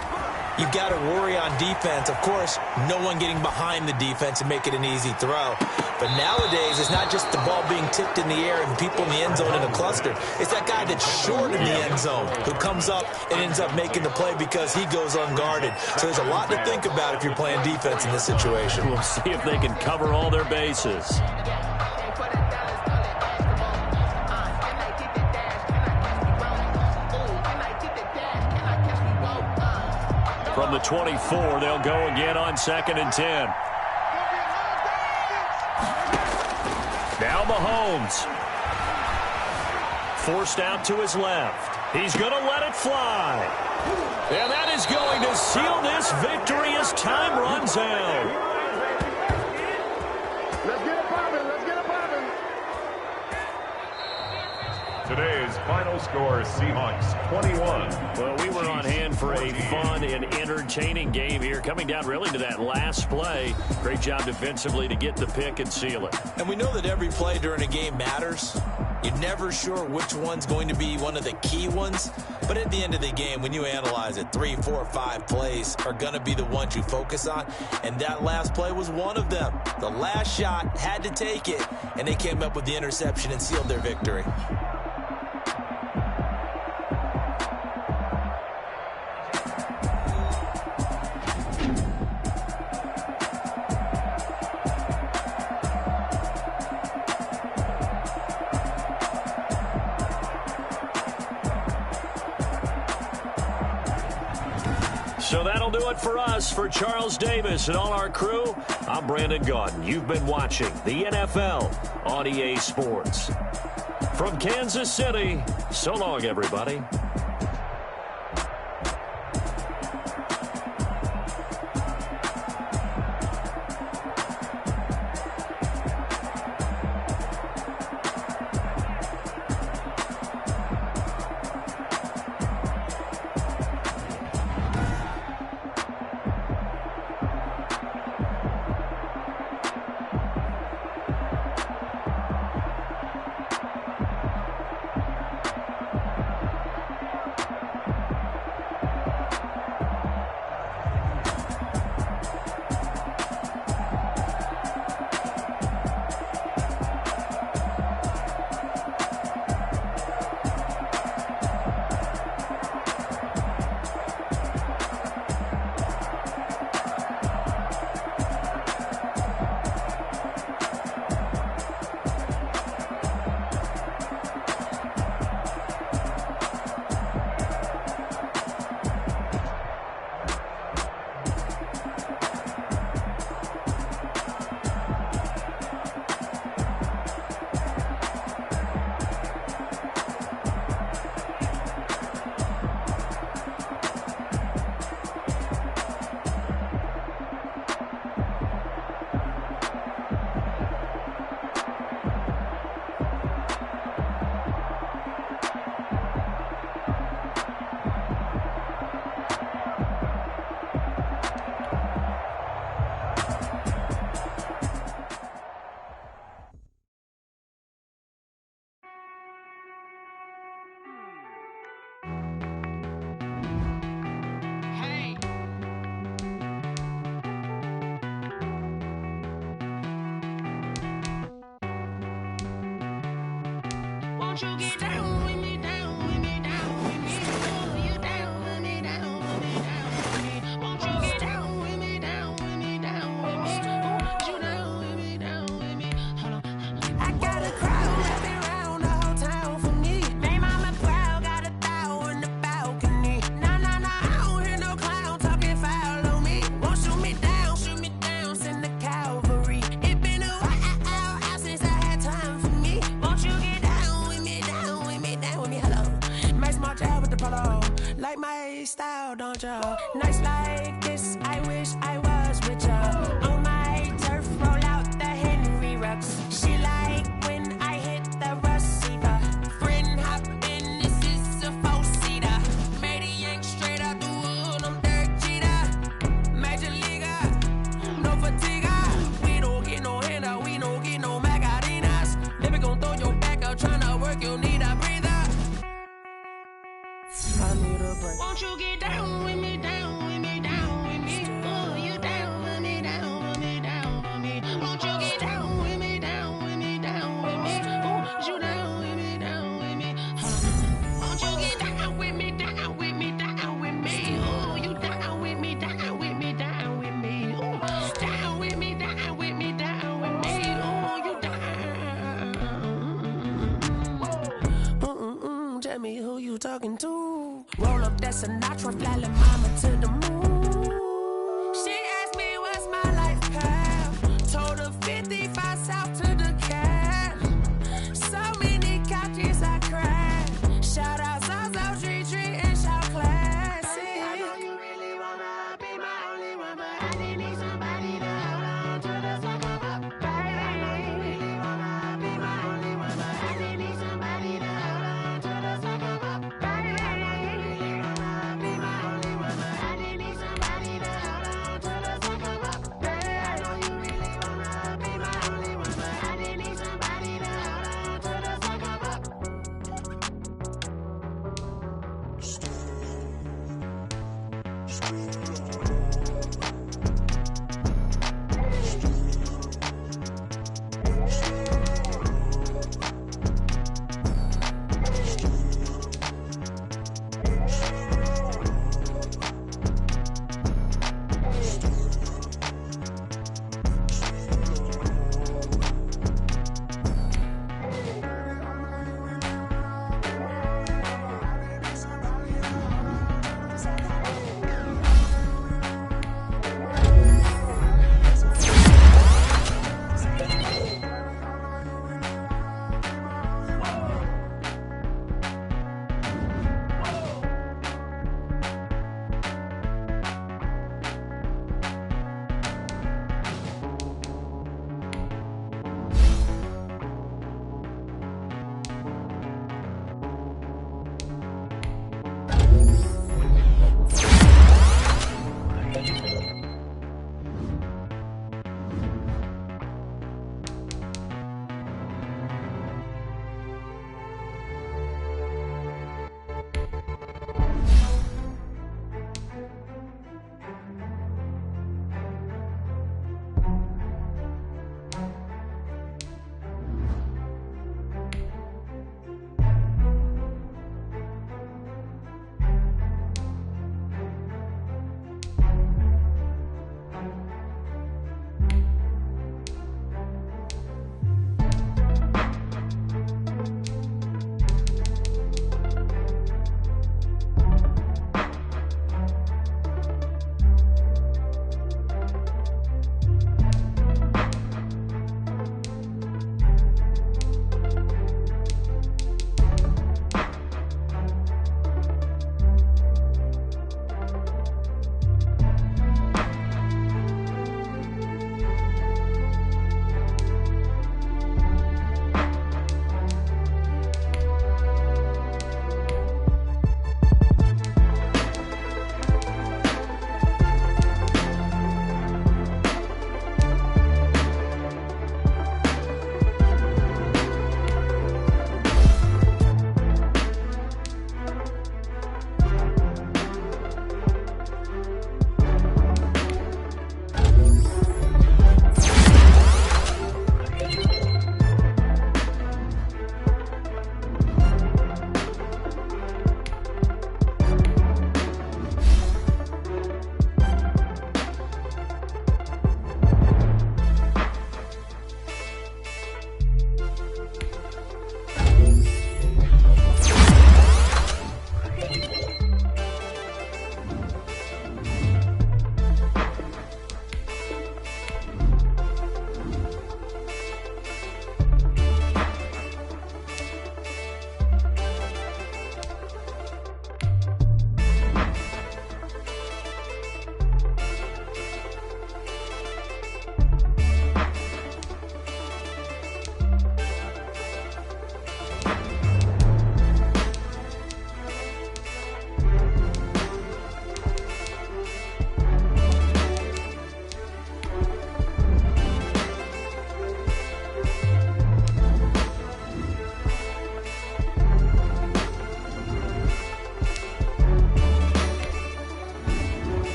you've got to worry on defense. Of course, no one getting behind the defense and make it an easy throw. But nowadays, it's not just the ball being tipped in the air and people in the end zone in a cluster. It's that guy that's short in the end zone who comes up and ends up making the play because he goes unguarded. So there's a lot to think about if you're playing defense in this situation. We'll see if they can cover all their bases. From the 24, they'll go again on 2nd and 10. Now Mahomes. Forced out to his left. He's going to let it fly. And that is going to seal this victory as time runs out. Let's get it poppin'. Let's get it poppin'. Today's final score, Seahawks 21. Well, we were on hand for a fun and entertaining game here, coming down really to that last play. Great job defensively to get the pick and seal it. And we know that every play during a game matters. You're never sure which one's going to be one of the key ones. But at the end of the game, when you analyze it, 3, 4, 5 plays are going to be the ones you focus on. And that last play was one of them. The last shot had to take it, and they came up with the interception and sealed their victory. So that'll do it for us. For Charles Davis and all our crew, I'm Brandon Gaudin. You've been watching the NFL on EA Sports. From Kansas City, so long, everybody. Won't you get down with me, down with me, down with me? Oh, you down with me, down with me, down with me. Won't you get down with me, down with me, down with me? Oh, you down with me, down with me? Hold on. I got a crowd wrapping around the whole town for me. Name on my proud, got a thou in the balcony. Nah, nah, nah, I don't hear no clown talking foul on me. Won't shoot me down, send the cavalry. It been a while since I had time for me. Won't you get like my style, don't ya? Nights like this, I wish I was with ya. On my turf, roll out the Henry Rux. She like when I hit the receiver. Friend hop in, this is a four-seater. Made a yank straight out the wood, I'm Derek Jeter. Major leaguer, no fatigue. We don't get no handout, we don't get no Macarinas. Never gon' throw your back out, tryna work, you'll need a breather. I need a break. Won't you get down with me, down with me, down with me? Oh, you down with me, down with me, down with me. Won't you get down with me, down with me, down with me? Oh, you down with me, down with me. Won't you get down with me, down with me, down with me? Oh, you down with me, down with me, down with me. Oh, down with me, down with me, down with me. Oh, you down. Tell me who you talking to. Roll up that Sinatra, fly la mama to the moon. She asked me what's my life path. Told her 55 south to the cab. So many couches I cried. Shout out South Tree and shout classic. I know you really wanna be my only one, but I just need somebody to hold on to the second up. I know you really wanna be my only one, but I just need somebody to hold on to the second up. I know you really wanna be my only one, but I just need somebody to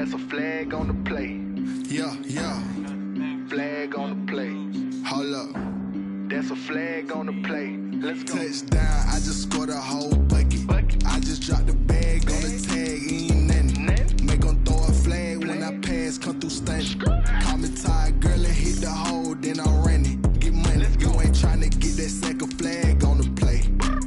That's a flag on the play. Yeah, yeah. Flag on the play. Hold up. That's a flag on the play. Let's go. Touchdown, I just scored a whole bucket. I just dropped the bag on the tag, ain't nothing. Make 'em throw a flag when I pass, come through stunning. Call me tired, girl, and hit the hole, then I'm running. Get money, you ain't tryna get that second flag on the play.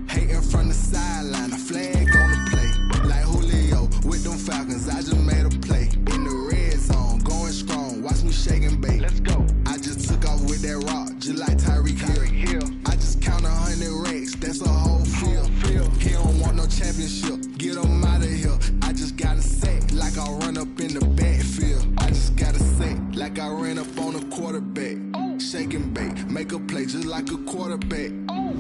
Hating from the sideline, a flag on the play. Like Julio with them Falcons, I just made a play. In the red zone, going strong, watch me shake and bake. Let's go. I just took off with that rock, just like Tyreek Hill. I just count 100 racks, that's a whole field. He don't want no championship, get him out of here. I just gotta say, like I run up in the backfield. I just gotta say, like I ran up on a quarterback. Shake and bake, make a play just like a quarterback.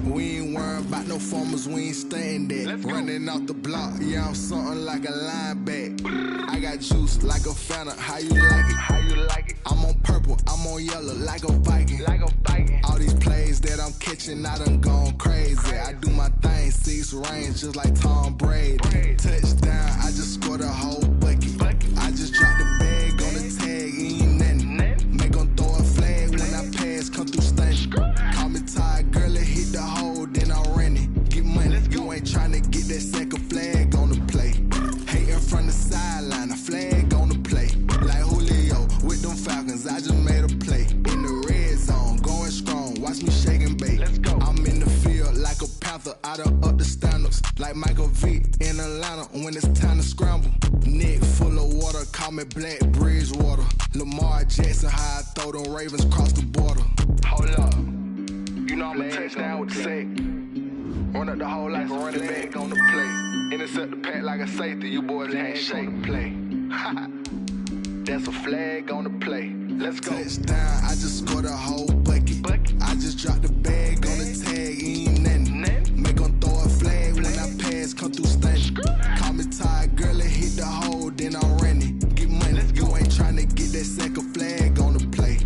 We ain't worrying about no formers, we ain't staying there. Running out the block, yeah, I'm something like a linebacker. I got juice like a Fanta, how you like it? How you like it? I'm on purple, I'm on yellow, like a Viking. Like a Viking. All these plays that I'm catching, I done gone crazy. I do my thing, 6 range, just like Tom Brady. Touchdown, I just scored a whole bucket. I just dropped the bag on the tag, ain't nothing. Make 'em throw a flag when I pass, come through stunning. Call me tired, girl, and hit the hole, then I'm running. Get money, you ain't tryna get that second flag on the play. Hating from the sideline, a flag on the play. Like Julio with them Falcons, I just made a play. In the red zone, going strong, watch me shake and bake. Let's go. I'm in the field like a Panther, I done up the standards. Like Michael Vick in Atlanta when it's time to scramble. Neck full of water, call me Black Bridgewater. Lamar Jackson, how I throw them Ravens cross the border. Hold up. You know I'm a touchdown with the sack. Run up the hole like a running back on the play. Intercept the pack like a safety. You boys can't shake play. That's a flag on the play. Let's go. Touchdown, I just scored a whole bucket. I just dropped the bag on the tag, ain't nothing. Make 'em throw a flag when I pass, come through stunning. Call me tired, girl, and hit the hole, then I'm running. Get money, you ain't tryna get that second flag on the play.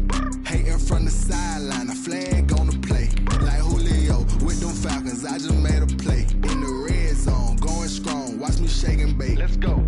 Hating from the sideline, a flag on the play. Like Julio with them Falcons, I just made a play. In the red zone, going strong, watch me shake and bake. Let's go.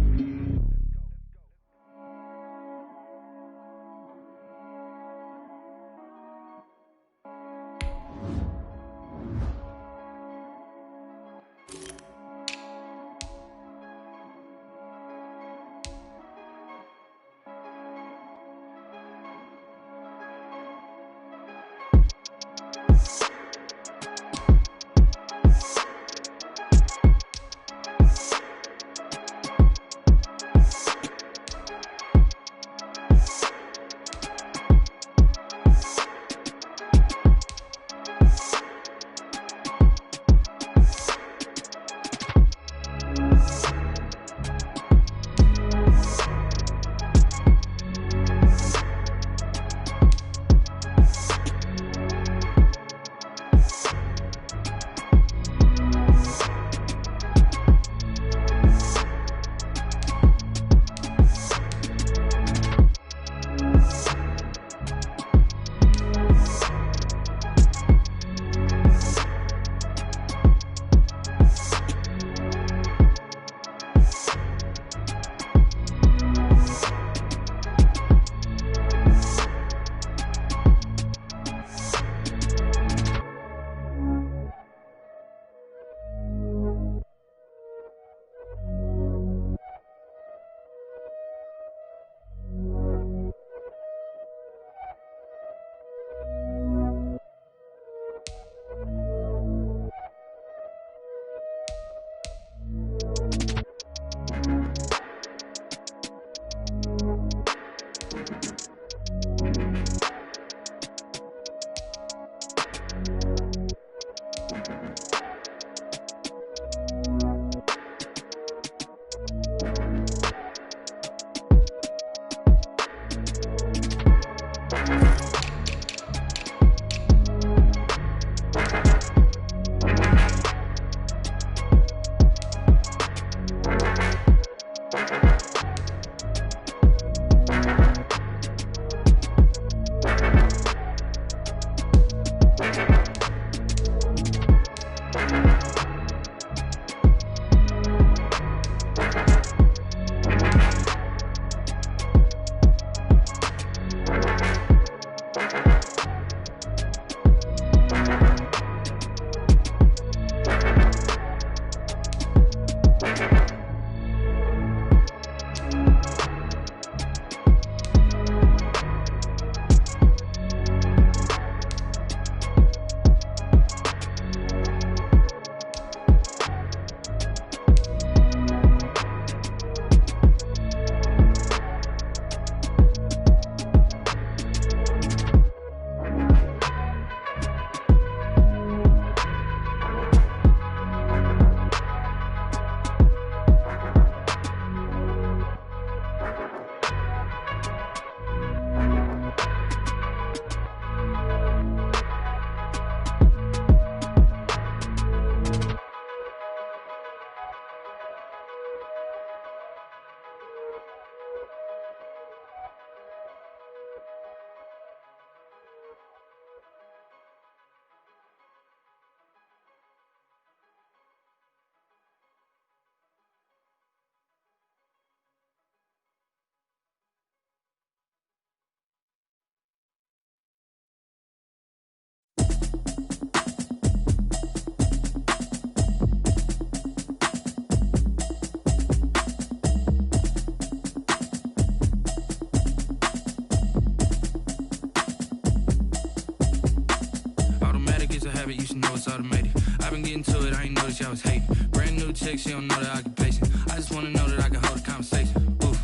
habit, you should know it's automated. I've been getting to it, I ain't noticed y'all was hating. Brand new chick, she don't know the occupation. I just wanna know that I can hold a conversation. Oof,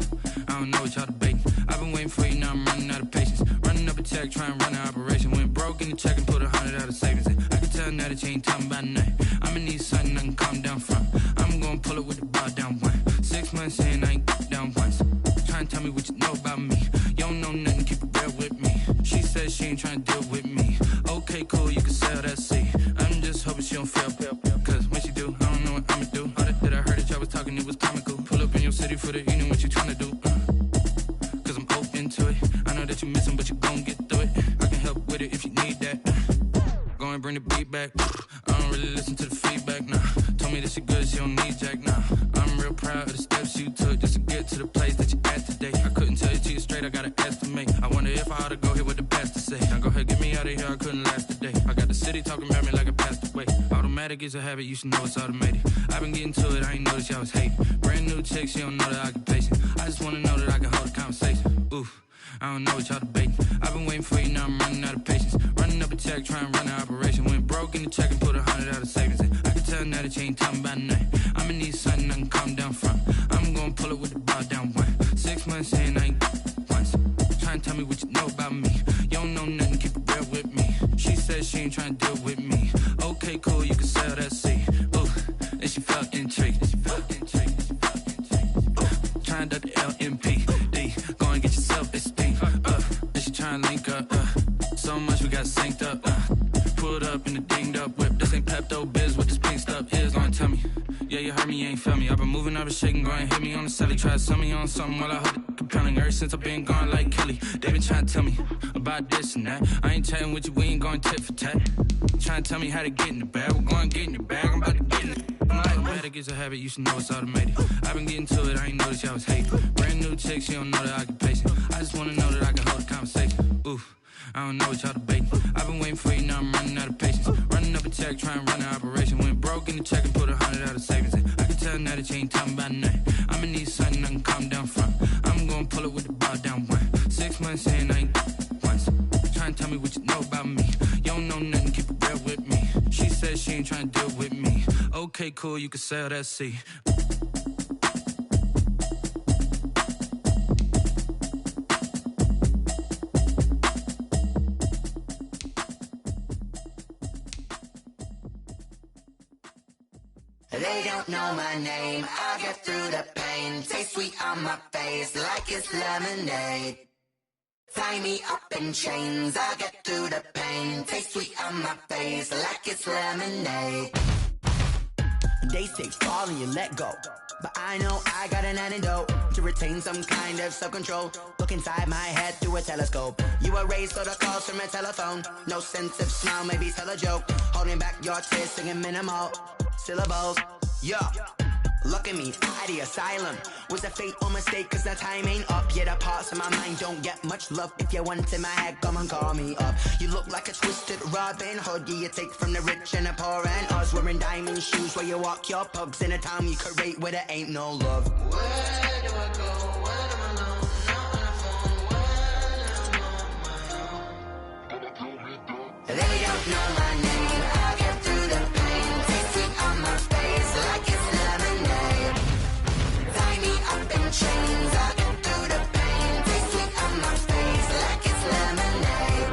I don't know what y'all debating. I've been waiting for you, now I'm running out of patience. Running up a check, trying to run an operation. Went broke in the check and put 100 out of savings in. I can tell now that you ain't talking about nothing. I'ma need something I can calm down from. I'm gonna pull it with the bar down one. 6 months in, I ain't down once. Trying to tell me what you know about me. You don't know nothing, keep it real with me. She says she ain't trying to deal with me. Okay, cool, you can sell that seed. I'm just hoping she don't fail. Cause when she do, I don't know what I'ma do. All that I heard that y'all was talking, it was comical. Pull up in your city for the evening, what you trying to do? Cause I'm open to it. I know that you missing, but you gon' get through it. I can help with it if you need that. Go and bring the beat back. I don't really listen to the feedback, nah. Told me that she good, she don't need jack, nah. I'm real proud of the steps you took just to get to the place that you at today. I couldn't tell you to you straight, I gotta estimate. I wonder if I ought to go here with the pastor say. Now go ahead, get me out of here, I couldn't last today. I got the city talking about me like I passed away. Automatic is a habit, you should know it's automated. I've been getting to it, I ain't noticed y'all was hating. Brand new chick, she don't know the occupation. I just wanna know that I can hold a conversation. Oof, I don't know what y'all debating. I've been waiting for you, now I'm running out of patience. Running up a check, trying to run an operation. Went broke in the check and put 100 out of savings in. I can tell now that you ain't talking about nothing. I'ma need something I can calm down from. I'm gonna pull it with the bar down one. 6 months in, I ain't once. Trying to tell me what you know about me. You don't know nothing, keep it real with me. She says she ain't trying to deal with me. Okay, cool, you can sell that seed. Ooh, and she felt intrigued. Trying to the LMPD. Go and get yourself esteemed. And she trying to link up. So much we got synced up. Pulled up in the dinged up whip. This ain't Pepto-Biz, what this pink stuff is. Don't tell me. Yeah, you heard me, you ain't felt me. I've been moving, I've been shaking, go and hit me on the celly. Try to sell me on something while I hold it compelling. Ever since I've been gone like Kelly, they been trying to tell me about this and that. I ain't chatting with you, we ain't going tit for tat. Trying to tell me how to get in the bag. We're going to get in the bag, I'm about to get in it. Automatic is a habit, you should know it's automated. I've been getting to it, I ain't noticed y'all was hating. Brand new chick, she don't know the occupation. I just wanna know that I can hold a conversation. Oof, I don't know what y'all debating. I've been waiting for you, now I'm running out of patience. Running up a check, trying to run an operation. Went broke in the check and put 100 out of savings in. I can tell now that you ain't talking about nothing. I'ma need something I can calm down from. I'm gonna pull it with the bar down one. 6 months in, I ain't once. Trying to tell me what you know about me. You don't know nothing, keep it real with me. She says she ain't trying to deal with me. Okay, cool, you can sell that seed. They don't know my name, I get through the pain. Taste sweet on my face like it's lemonade. Tie me up in chains, I get through the pain. Taste sweet on my face like it's lemonade. They say fall and you let go, but I know I got an antidote to retain some kind of self-control. Look inside my head through a telescope. You erase all the calls from a telephone. No sense of smile, maybe tell a joke. Holding back your tears, singing minimal syllables. Yeah, look at me, out the asylum. Was a fate or mistake, cause the time ain't up. Yeah, the parts of my mind don't get much love. If you want in my head, come and call me up. You look like a twisted Robin Hood. Yeah, you take from the rich and the poor and us. Wearing diamond shoes where you walk your pugs in a town you create where there ain't no love. Where do I go? When I'm alone, not on the phone. When I'm on my own. They don't know my name, I get through the pain. Taste sweet on my face like it's lemonade. Tie me up in chains, I get through the pain. Taste sweet on my face like it's lemonade.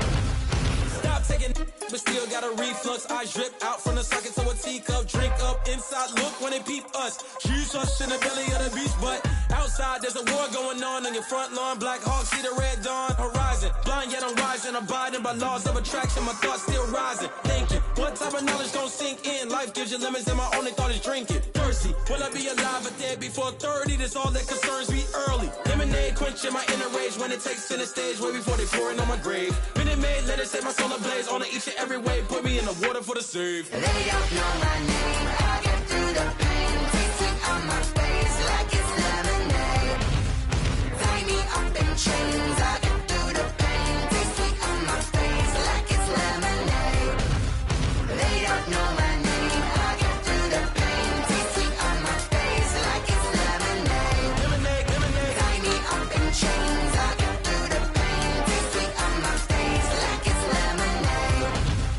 Stop taking but still got a reflux. Eyes drip out from the socket to a teacup. Drink up inside, look when they peep us. Jesus in the belly of the beast, but outside there's a war going on your front lawn. Black Hawk see the red dawn horizon. Blind yet I'm rising, abiding by laws of attraction. My thoughts still rising, thinking what type of knowledge gon' sink in? Life gives you lemons and my only thought is drinking. Thirsty, will I be alive or dead before 30? That's all that concerns me early. Lemonade quenching my inner rage when it takes center stage way before they pouring on my grave. Minute Maid, let it set my soul ablaze on each and every way. Put me in the water for the save. They don't know my name, I get through the pain. Taste sweet on my face like it's lemonade. Tie me up in chains, I get through the pain. Taste sweet on my face like it's lemonade. They don't know my name, I get through the pain. Taste sweet on my face like it's lemonade. Lemonade, lemonade. Tie me up in chains, I get through the pain. Taste sweet on my face like it's lemonade.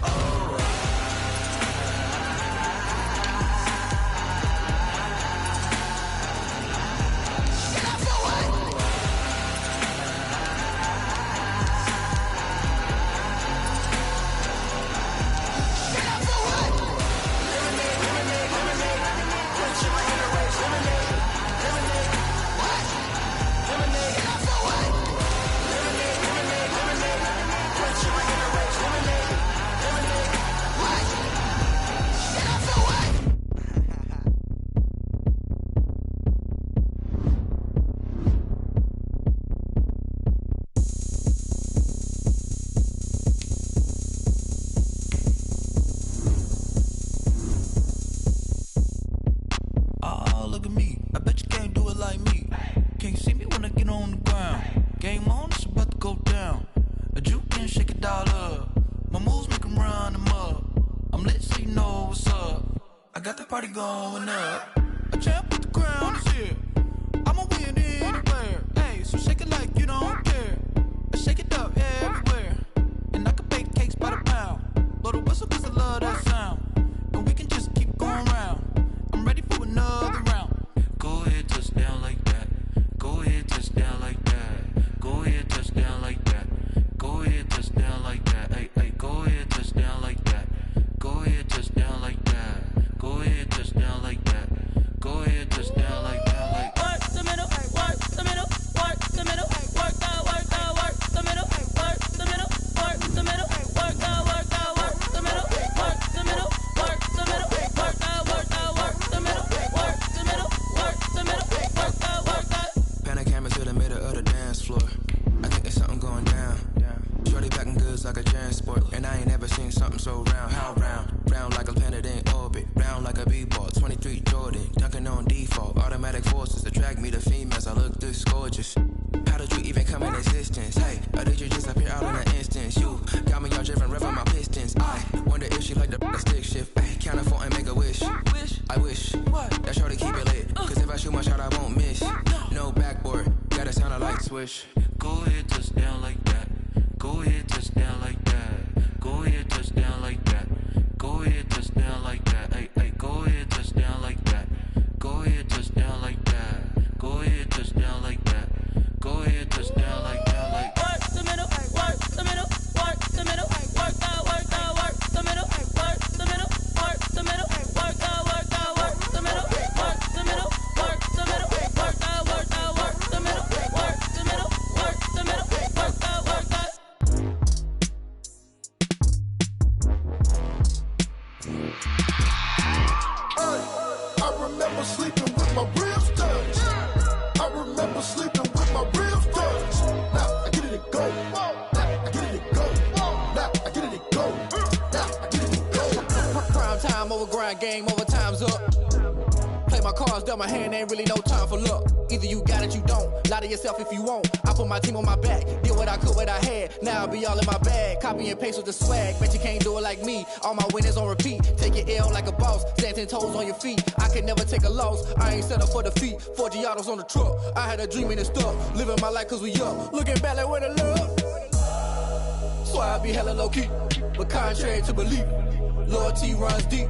Oh. party going up. A champ with the crown is here. I'ma win anywhere. Hey, so shake it like you don't care. Shake it up everywhere. And I can bake cakes by the pound. Blow the whistle cause I love that sound. And we can just keep going round. I'm ready for another round. Go ahead, touch down like that. Go ahead, touch down like that. Go ahead, touch down like that. Go ahead, touch down like that. Hey, hey, go ahead, touch down like that. Go ahead, touch down like that. Go ahead, touch down like that. Go ahead, touch down like that. Like work the middle, work the middle, work the middle, work the middle, work the middle, work the middle, work the middle, work the middle, work the middle, work the middle, work the middle, work the middle, work the middle, work the. Pan a camera to the middle of the dance floor. I think there's something going down. Shorty packing goods like a transport, and I ain't never seen something so round. How round? Round like a planet in orbit, round like a b-ball. 23 Jordan, dunking on default. Automatic forces attract me to females. I look this gorgeous. How did you even come in existence? Hey, or did you just appear out in an instance? You got me all driven, revving my pistons. I wonder if she like the stick shift. Hey, count it 4 and make a wish. I wish that shorty keep it lit. Cause if I shoot my shot, I won't miss. No backboard, gotta sound a light switch. go ahead, touch down like that. Go ahead, touch down like that. Go ahead, touch down like that. Go ahead, touch down like that. Hey, hey, go ahead, touch down like that. Go ahead, touch down like that. Go ahead, touch down like that. Go ahead, touch down like that. Like work the middle, work the middle, work the middle, work the middle, work the middle, work the middle, work the middle, work the middle, work the middle, work the middle, work the middle, work the middle, work the middle, work the. I remember sleeping with my ribs touched. I remember sleeping with my ribs touched. Now I get it and go. Now I get it and go. Now I get it and go. Now I get it and go. Prime time over grind game, over time's up. Play my cards, dealt my hand, ain't really no time for luck. Either you got it, you don't. Lie to yourself if you won't. I put my team on my back, did what I could, what I had. Now I'll be all in my bag. Copy and paste with the swag. Bet you can't do it like me. All my winners on repeat. Take your L like a boss. Stand 10 toes on your feet. I can never take a loss. I ain't set up for defeat. 4 Giottos on the truck. I had a dream and it's stuck. Living my life cause we up. Looking back like where the love. So I be hella low key. But contrary to belief, loyalty runs deep.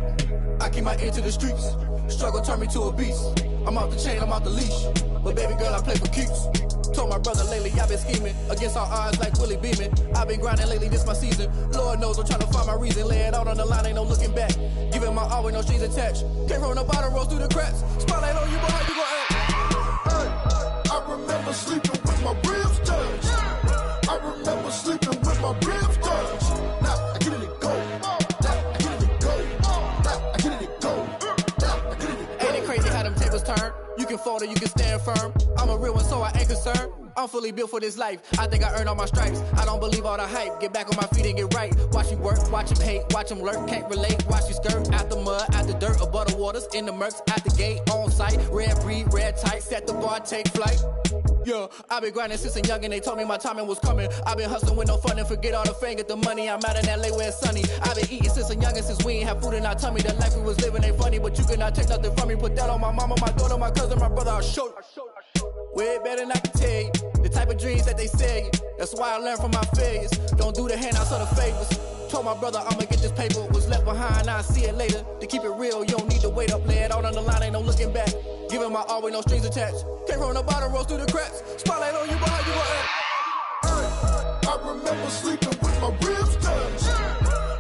I keep my ear to the streets. Struggle turned me to a beast. I'm off the chain, I'm off the leash. But baby girl, I play for keeps. Told my brother lately, I've been scheming. Against all odds like Willie Beeman. I've been grinding lately, this my season. Lord knows I'm trying to find my reason. Lay it out on the line, ain't no looking back. Giving my all with no strings attached. Came from the bottom, rose through the cracks. Spotlight on you, boy, how you gon' act? Hey, I remember sleeping with my ribs touched. I remember sleeping with my ribs touched. Now I get it and go. Now I get it and go. Now I get it and go. Now I get it and go. Ain't it crazy how them tables turn? You can fold or you can stand firm. I'm a real one, so I ain't concerned. I'm fully built for this life. I think I earned all my stripes. I don't believe all the hype. Get back on my feet and get right. Watch you work, watch him hate, watch him lurk. Can't relate, watch you skirt. Out the mud, out the dirt, above the waters, in the murks, at the gate, on site. Red breed, red tight, set the bar, take flight. Yeah, I've been grinding since a young and they told me my timing was coming. I've been hustling with no fun and forget all the fame, get the money. I'm out in LA where it's sunny. I've been eating since a young and since we ain't have food in our tummy. The life we was living ain't funny, but you cannot take nothing from me. Put that on my mama, my daughter, my cousin, my brother, I'll show you. Way better than I can tell you. The type of dreams that they sell you. That's why I learned from my failures. Don't do the handouts or the favors. Told my brother I'ma get this paper. Was left behind, I'll see it later. To keep it real, you don't need to wait up. Lay it out on the line, ain't no looking back. Giving my all with no strings attached. Came from the bottom, rose through the cracks. Spotlight on you, boy, how you gon' act? Hey, I remember sleeping with my ribs touched.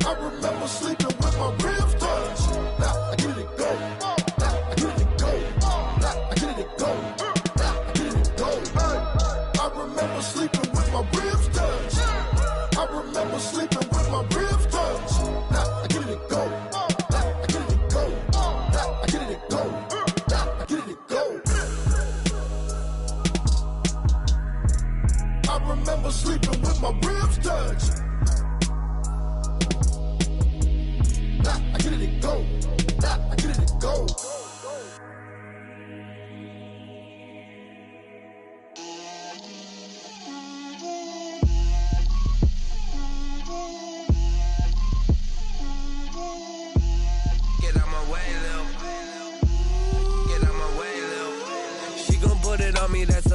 I remember sleeping with my ribs touched. Now I get it and go. Now I get it and go. Now I get it and go. Now I get it and go. Hey, I remember sleeping with my ribs touched. I remember sleeping with my ribs touched. Now I get it and go. Now I get it and go. Now I get it and go. Now I get it and go. I remember sleeping with my ribs touched.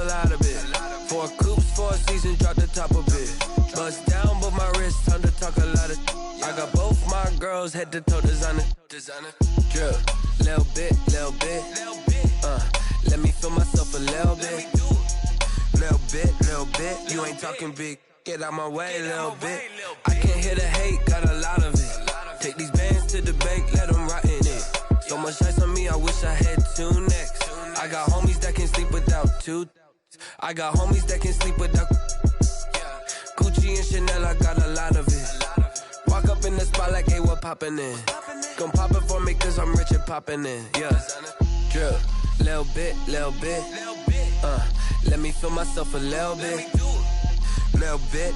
a lot of it. 4 coops, 4 seasons, drop the top a bit. Bust down, but my wrist, time to talk a lot of. I got both my girls head to toe designer. Drip, little bit. Let me feel myself a little bit. Little bit. You ain't talking big. Get out my way, little bit. I can't hear the hate, got a lot of it. Take these bands to the bank, let them rot in it. So much ice on me, I wish I had 2 necks. I got homies that can sleep without 2. I got homies that can sleep without Gucci and Chanel, I got a lot of it. Walk up in the spot like, hey, what poppin' in? Gon' pop it for me cause I'm rich and poppin' in, yeah. Drip, little bit. Let me feel myself a little bit. Little bit.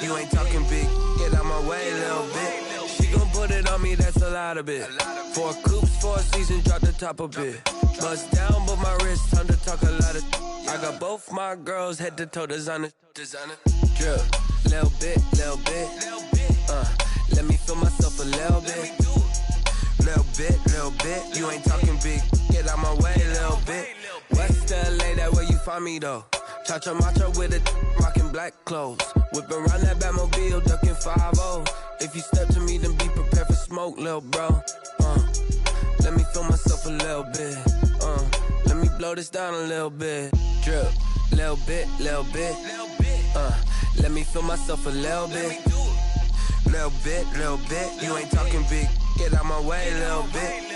You ain't talking big, get out my way, little bit. She gon' put it on me, that's a lot of it. 4 coops, 4 seasons, drop the top a bit. Bust down, but my wrist, time to talk a lot of. I got both my girls head to toe designer. Drip, little bit. Let me feel myself a little bit. Little bit. You ain't talking big, get out my way, little bit. West LA, that where you find me though. Cha-cha macha with it, rockin' black clothes. Whippin' around that Batmobile, duckin' 5-0. If you step to me, then be prepared for smoke, lil' bro. Let me feel myself a little bit. Let me blow this down a little bit. Drip, little bit. Let me feel myself a little bit. Little bit. You ain't talking big. Get out my way, little bit.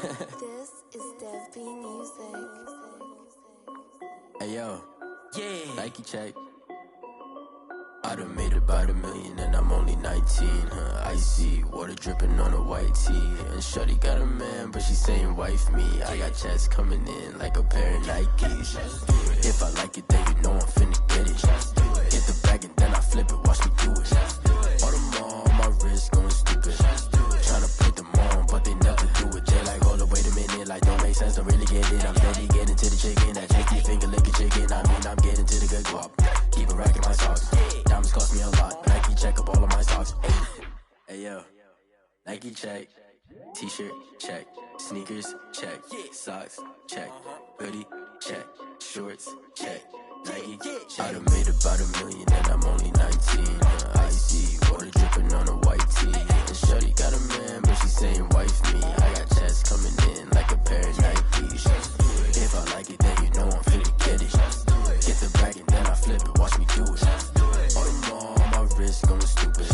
This is Dev B Music. Hey yo, Nike check. I done made about $1 million and I'm only 19. Icy water dripping on a white tee. And shorty got a man, but she saying wife me. I got chats coming in like a pair of Nikes. If I like it, then you know I'm finna get it. Get the bag and then I flip it, watch me do it. All them on my wrist going stupid. Tryna put them on, but they never do it. They like, hold up, wait a minute, like don't make sense, don't really get it. I'm steady getting to the chicken, that tricky finger licking chicken. I mean, I'm getting to the good guap. Keep a rack in my socks. Diamonds cost me a lot. Nike check up all of my stocks. Hey yo, Nike check. T-shirt check. Sneakers check. Socks check. Hoodie check. Shorts check. Nike check. I done made about $1 million and I'm only 19. Icy water dripping on a white tee. And shorty got a man, but she saying wife me. I got chats coming in like a pair of Nikes. If I like it, then you know I'm finna get it. Get the bag and then I flip it, watch me do it. All them on my wrist going stupid.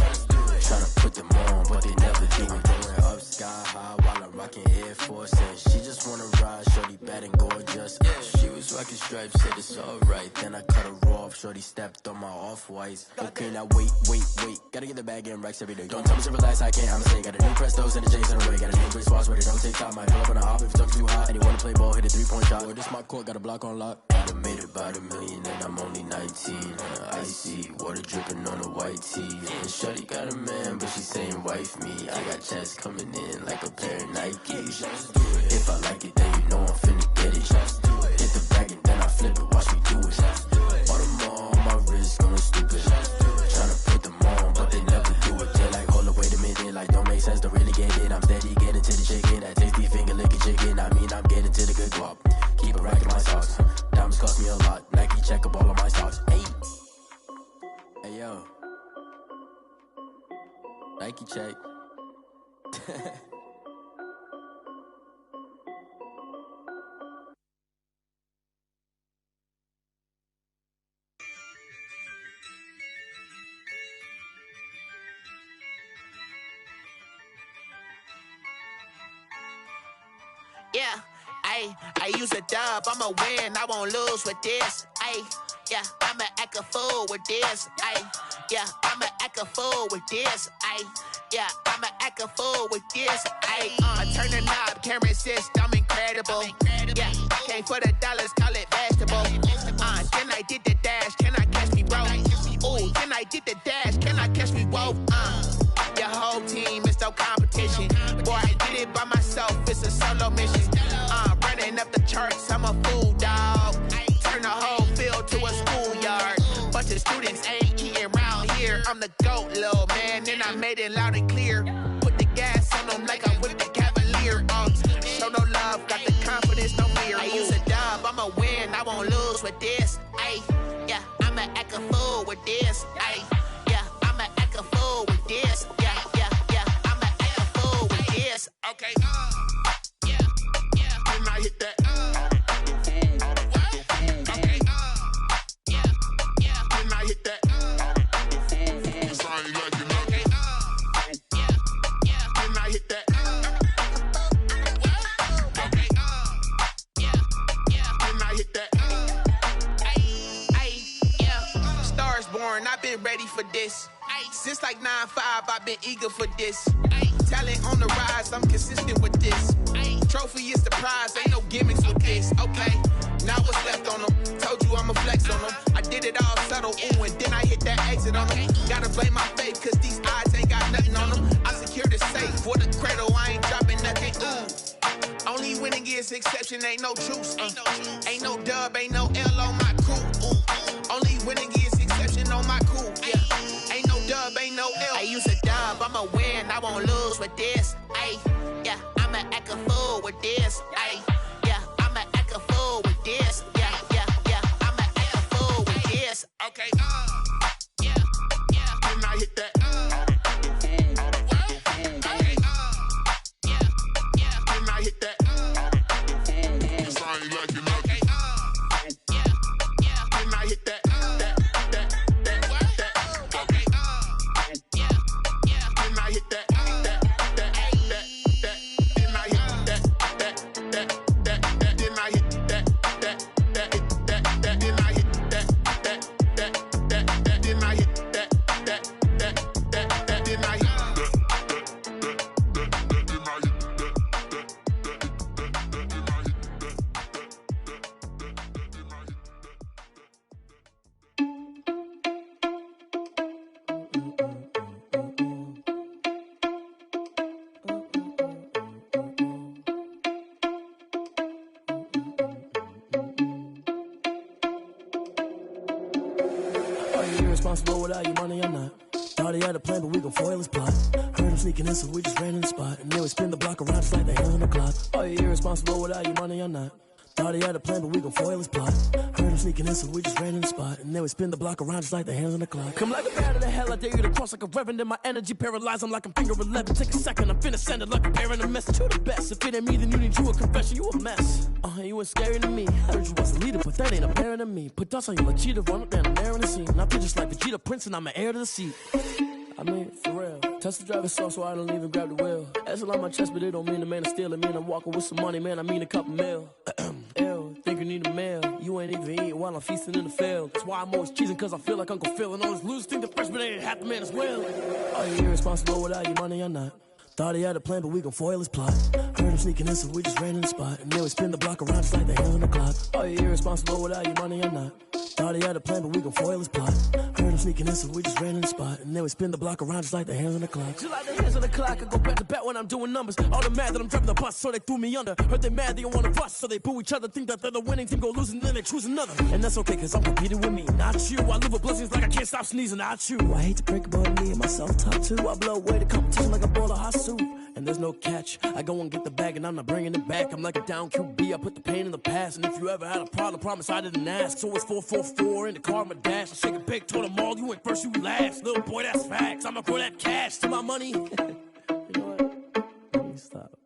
Tryna put them on, but they never do it. Going up sky high while I'm rocking Air Force. And she just wanna ride, shorty bad and gorgeous. She was rocking stripes, said it's alright. Then I cut her off, shorty stepped on my off-whites. Okay, now wait. Gotta get the bag and racks every day. Don't tell me to relax, I can't, I'ma say. Got a new Prestos and a J's in a way. Got a new Chris Foss, but it don't take time. Might pull up on a hop if it talks too hot. And you wanna play ball, hit a 3-point shot. Or this my court, got a block on lock. I done made about $1 million and I'm only 19. Icy water dripping on a white tee. And shorty got a man, but she saying wife me. I got chats coming in like a pair of Nikes. If I like it, then you know I'm finna get it. Hit the bag and then I flip it, watch me do it. All them on my wrist going stupid. Tryna put them on, but they never do it. They like, hold up, wait a minute, like don't make sense, don't really get it. I'm steady getting to the chicken, that tasty finger licking chicken. I mean, I'm getting to the good guap. Keep a rack in my socks. Diamonds cost me a lot. Nike check up all of my stocks. Hey yo, Nike check. Yeah, I use a dub, I'ma win, I won't lose with this. Yeah, I'ma act a fool with this. Yeah, I'ma act a fool with this. Yeah, I'ma act a fool with this. I turn the knob, can't resist, I'm incredible. Yeah, came for the dollars, call it vegetable. Then I did the dash, can I catch me, bro? Ooh, then I did the dash, can I catch me, whoa? Your whole team is no competition. Boy, I did it by myself, it's a solo mission. Running up the charts, I'm a fool, dog. Turn the whole field to a schoolyard. Bunch of students ain't eating round here. I'm the GOAT, little man, and I made it loud and clear. Put the gas on them like I'm with the Cavalier. Show no love, got the confidence, no fear. I use a dub, I'ma win, I won't lose with this. Yeah, I'ma act a fool with this. Yeah, I'ma act a fool with this. Yeah, I'ma act a fool with this. Okay. Then I hit that. Okay. Then I hit that. Cause I ain't like it nothing. Then I hit that. Okay. Then I hit that. Yeah. Stars born, I've been ready for this. Since like 9-5, I've been eager for this. Talent on the rise, I'm consistent with this. Trophy is the prize, ain't no gimmicks with this. Okay, now what's left on them? Told you I'ma flex on them. I did it all subtle, ooh, and then I hit that exit on them. Gotta blame my faith, cause these eyes ain't got nothing on them. I secured the safe for the cradle, I ain't dropping nothing, ooh. Only winning is exception, ain't no truce. Ain't no dub, ain't no L on my crew, ooh. Only winning is exception on my crew, yeah. Ain't no dub, ain't no L. I use a dub, I'ma win, I won't lose with this. Yeah, I'ma act a fool with this. Yeah, I'ma act a fool with this. Yeah, I'ma act a fool with this. Okay. Then I hit that. Okay. Then I hit that. Cause I ain't like it nothing. Then I hit that. Okay. Then I hit that. Then I hit that. irresponsible without your money or not. Thought he had a plan, but we gon' foil his plot. Heard him sneaking in, so we just ran in the spot. And then we spin the block around just like the hands on the clock. Are you irresponsible without your money or not? Thought he had a plan, but we gon' foil his plot. Heard him sneaking in, so we just ran in the spot. And then we spin the block around just like the hands on the clock. Come like a bat of the hell, I dare you to cross like a reverend. In my energy paralyzed, I'm like I'm finger 11. Take a second, I'm finna send it like a parent a message to the best. If it ain't me, then you need you a confession, you a mess. You ain't scary to me. Heard you was a leader, but that ain't apparent to me. Put dust on you like cheetah, run up down the air in the scene. I feel just like Vegeta Prince, and I'm an heir to the seat. I mean, for real. Touch the driver's soft, so I don't even grab the wheel. That's a lot on my chest, but it don't mean the man is stealing. Mean I'm walking with some money, man. I mean a couple mil. Ew, think you need a meal. You ain't even eating while I'm feasting in the field. That's why I'm always cheesing, cause I feel like Uncle Phil. And all this loose think the freshman ain't half the man as well. Are you irresponsible without your money or not? Thought he had a plan, but we gon' foil his plot. Heard him sneaking in, so we just ran in the spot. And then we spin the block around just like the hands on the clock. Are you irresponsible without your money or not? Thought he had a plan, but we gon' foil his plot. Heard him sneaking in, so we just ran in the spot. And then we spin the block around just like the hands on the clock. Just like the hands on the clock, I go back to back when I'm doing numbers. All the mad that I'm driving the bus, so they threw me under. Heard they mad, they don't wanna bust, so they boo each other. Think that they're the winning team, go losing, then they choose another. And that's okay, cause I'm competing with me, not you. I live with blessings like I can't stop sneezing, not you. I hate to break about me and my self-talk too. I blow away the competition like a bowl of hot soup. And there's no catch. I go and get the bag and I'm not bringing it back. I'm like a down QB, I put the pain in the past. And if you ever had a problem, promise I didn't ask. So it's 444 in the car, my dash. I shake a big, told them all, you went first, you last. Little boy, that's facts. I'ma grow that cash to my money. You know what? Let me stop.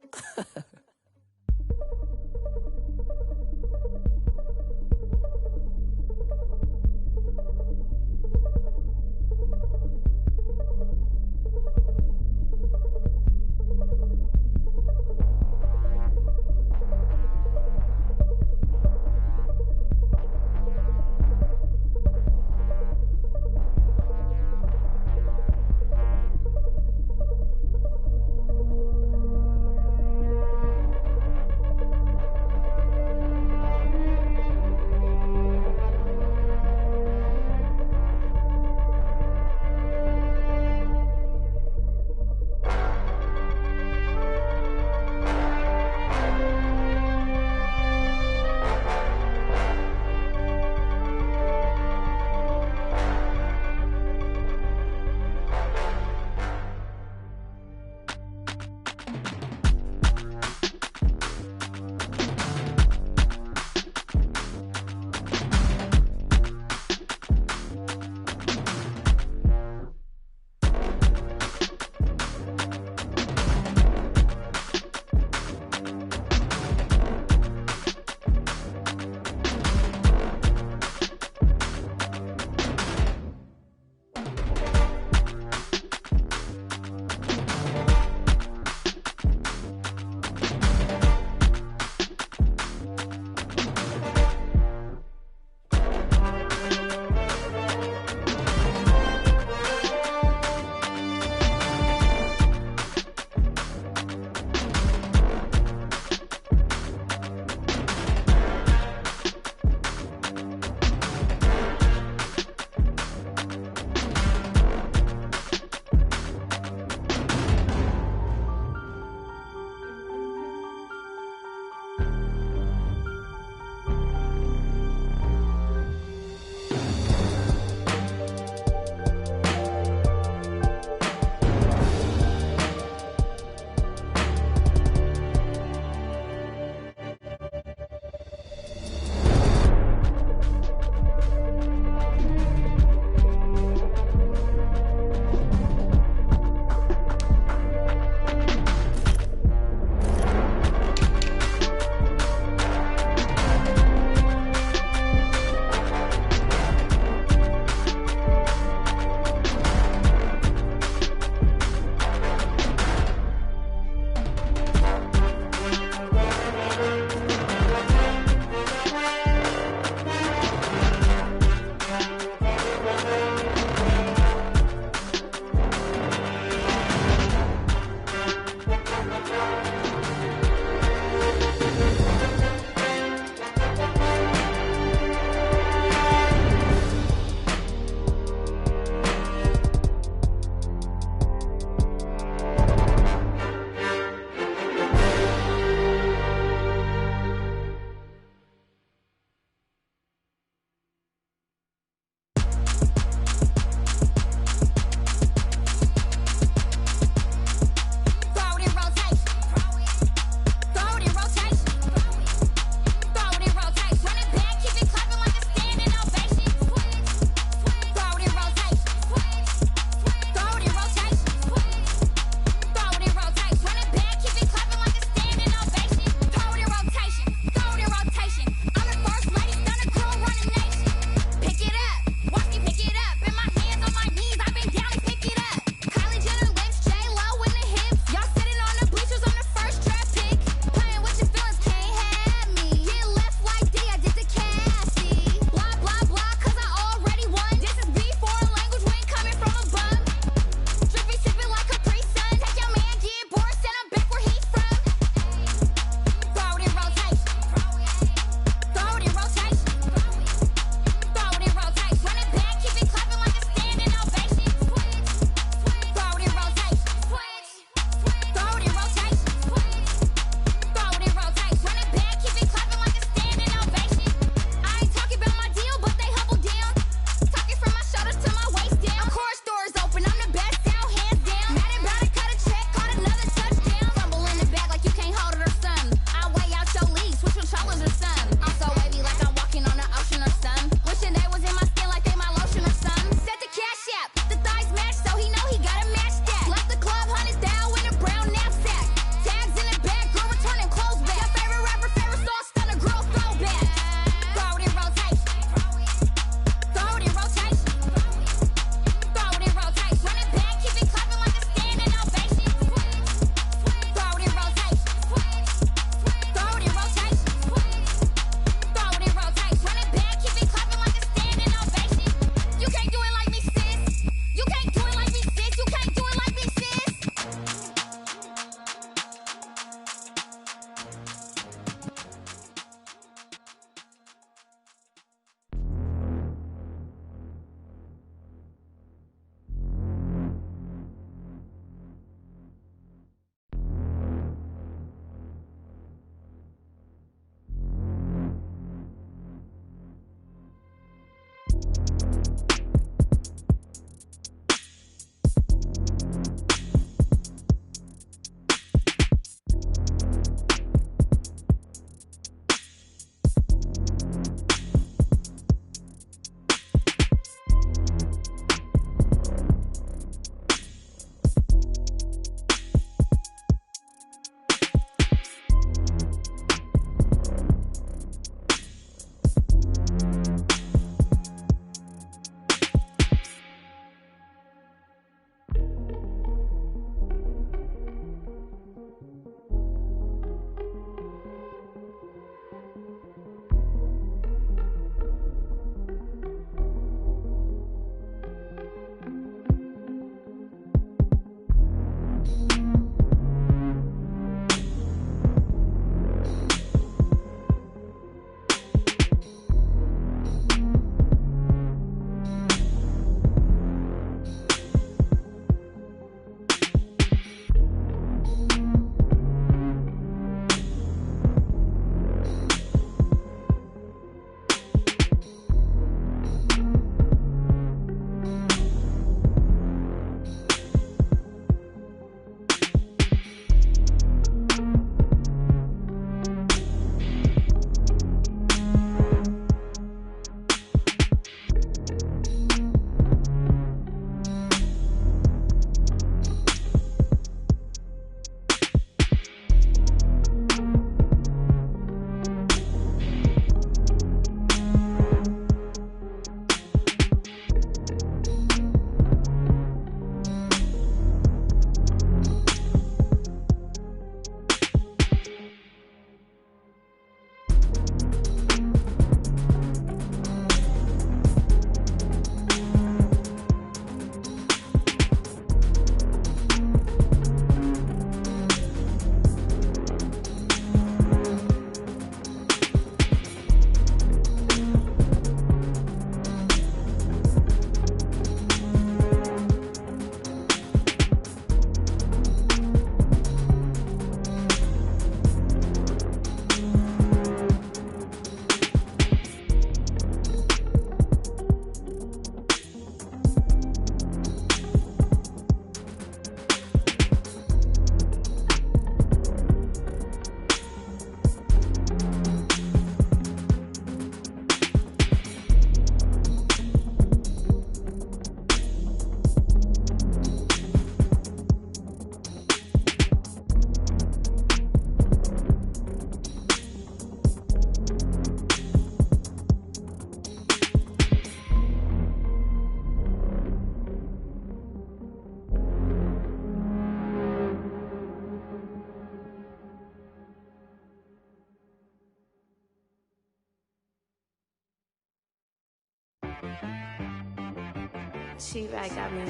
She-Rag got me.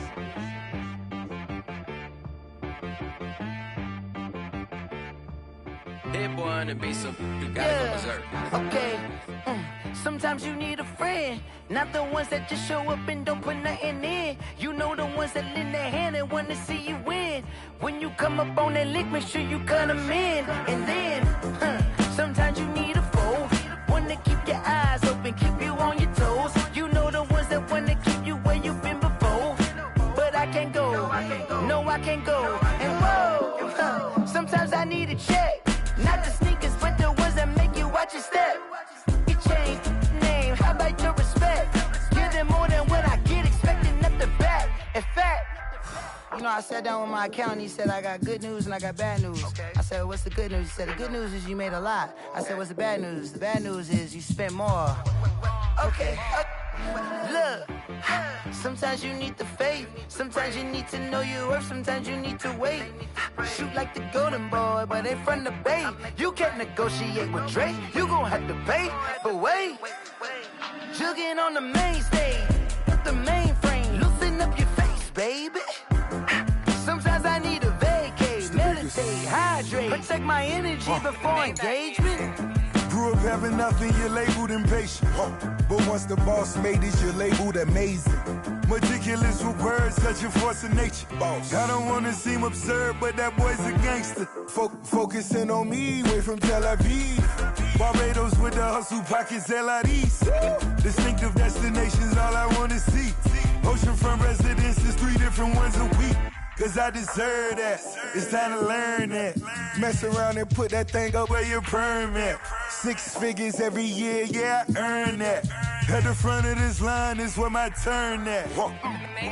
Hit boy on the beat, so you gotta go berserk. Okay. Sometimes you need a friend, not the ones that just show up and don't put nothing in. You know the ones that lend their hand and wanna see you win. When you come up on that lick, make sure you cut them in. And then, sometimes you need a foe, one to keep your eyes open, keep you on your toes. You know the ones that wanna keep you where you've been before. But I can't go, no I can't go. And whoa, sometimes I need a check, not the sneakers, but the ones that make you watch your step. Change name, how about your respect? Give them more than what I get, expecting nothing back. In fact, you know, I sat down with my accountant, he said, I got good news and I got bad news. Okay. I said, what's the good news? He said, the good news is you made a lot. I said, what's the bad news? The bad news is you spent more. Okay. Look, sometimes you need the faith, sometimes you need to know your worth, sometimes you need to wait. Shoot like the golden boy, but they from the bay. You can't negotiate with Drake, you gon' have to pay. But wait, jugging on the main stage, the mainframe, loosen up your face, baby. Sometimes I need a vacate, meditate, hydrate, protect my energy before engagement. Grew up having nothing, you're labeled impatient. But once the boss made it, you're labeled amazing. Meticulous with words, such a force of nature. I don't wanna seem absurd, but that boy's a gangster. Focusing on me, way from Tel Aviv. Barbados with the hustle pockets, LIDs. Distinctive destinations, all I wanna see. Oceanfront residences, 3 different ones a week. Cause I deserve that, it's time to learn that. Mess around and put that thing up where your permit. 6 figures every year, yeah, I earn that. At the front of this line is where my turn at.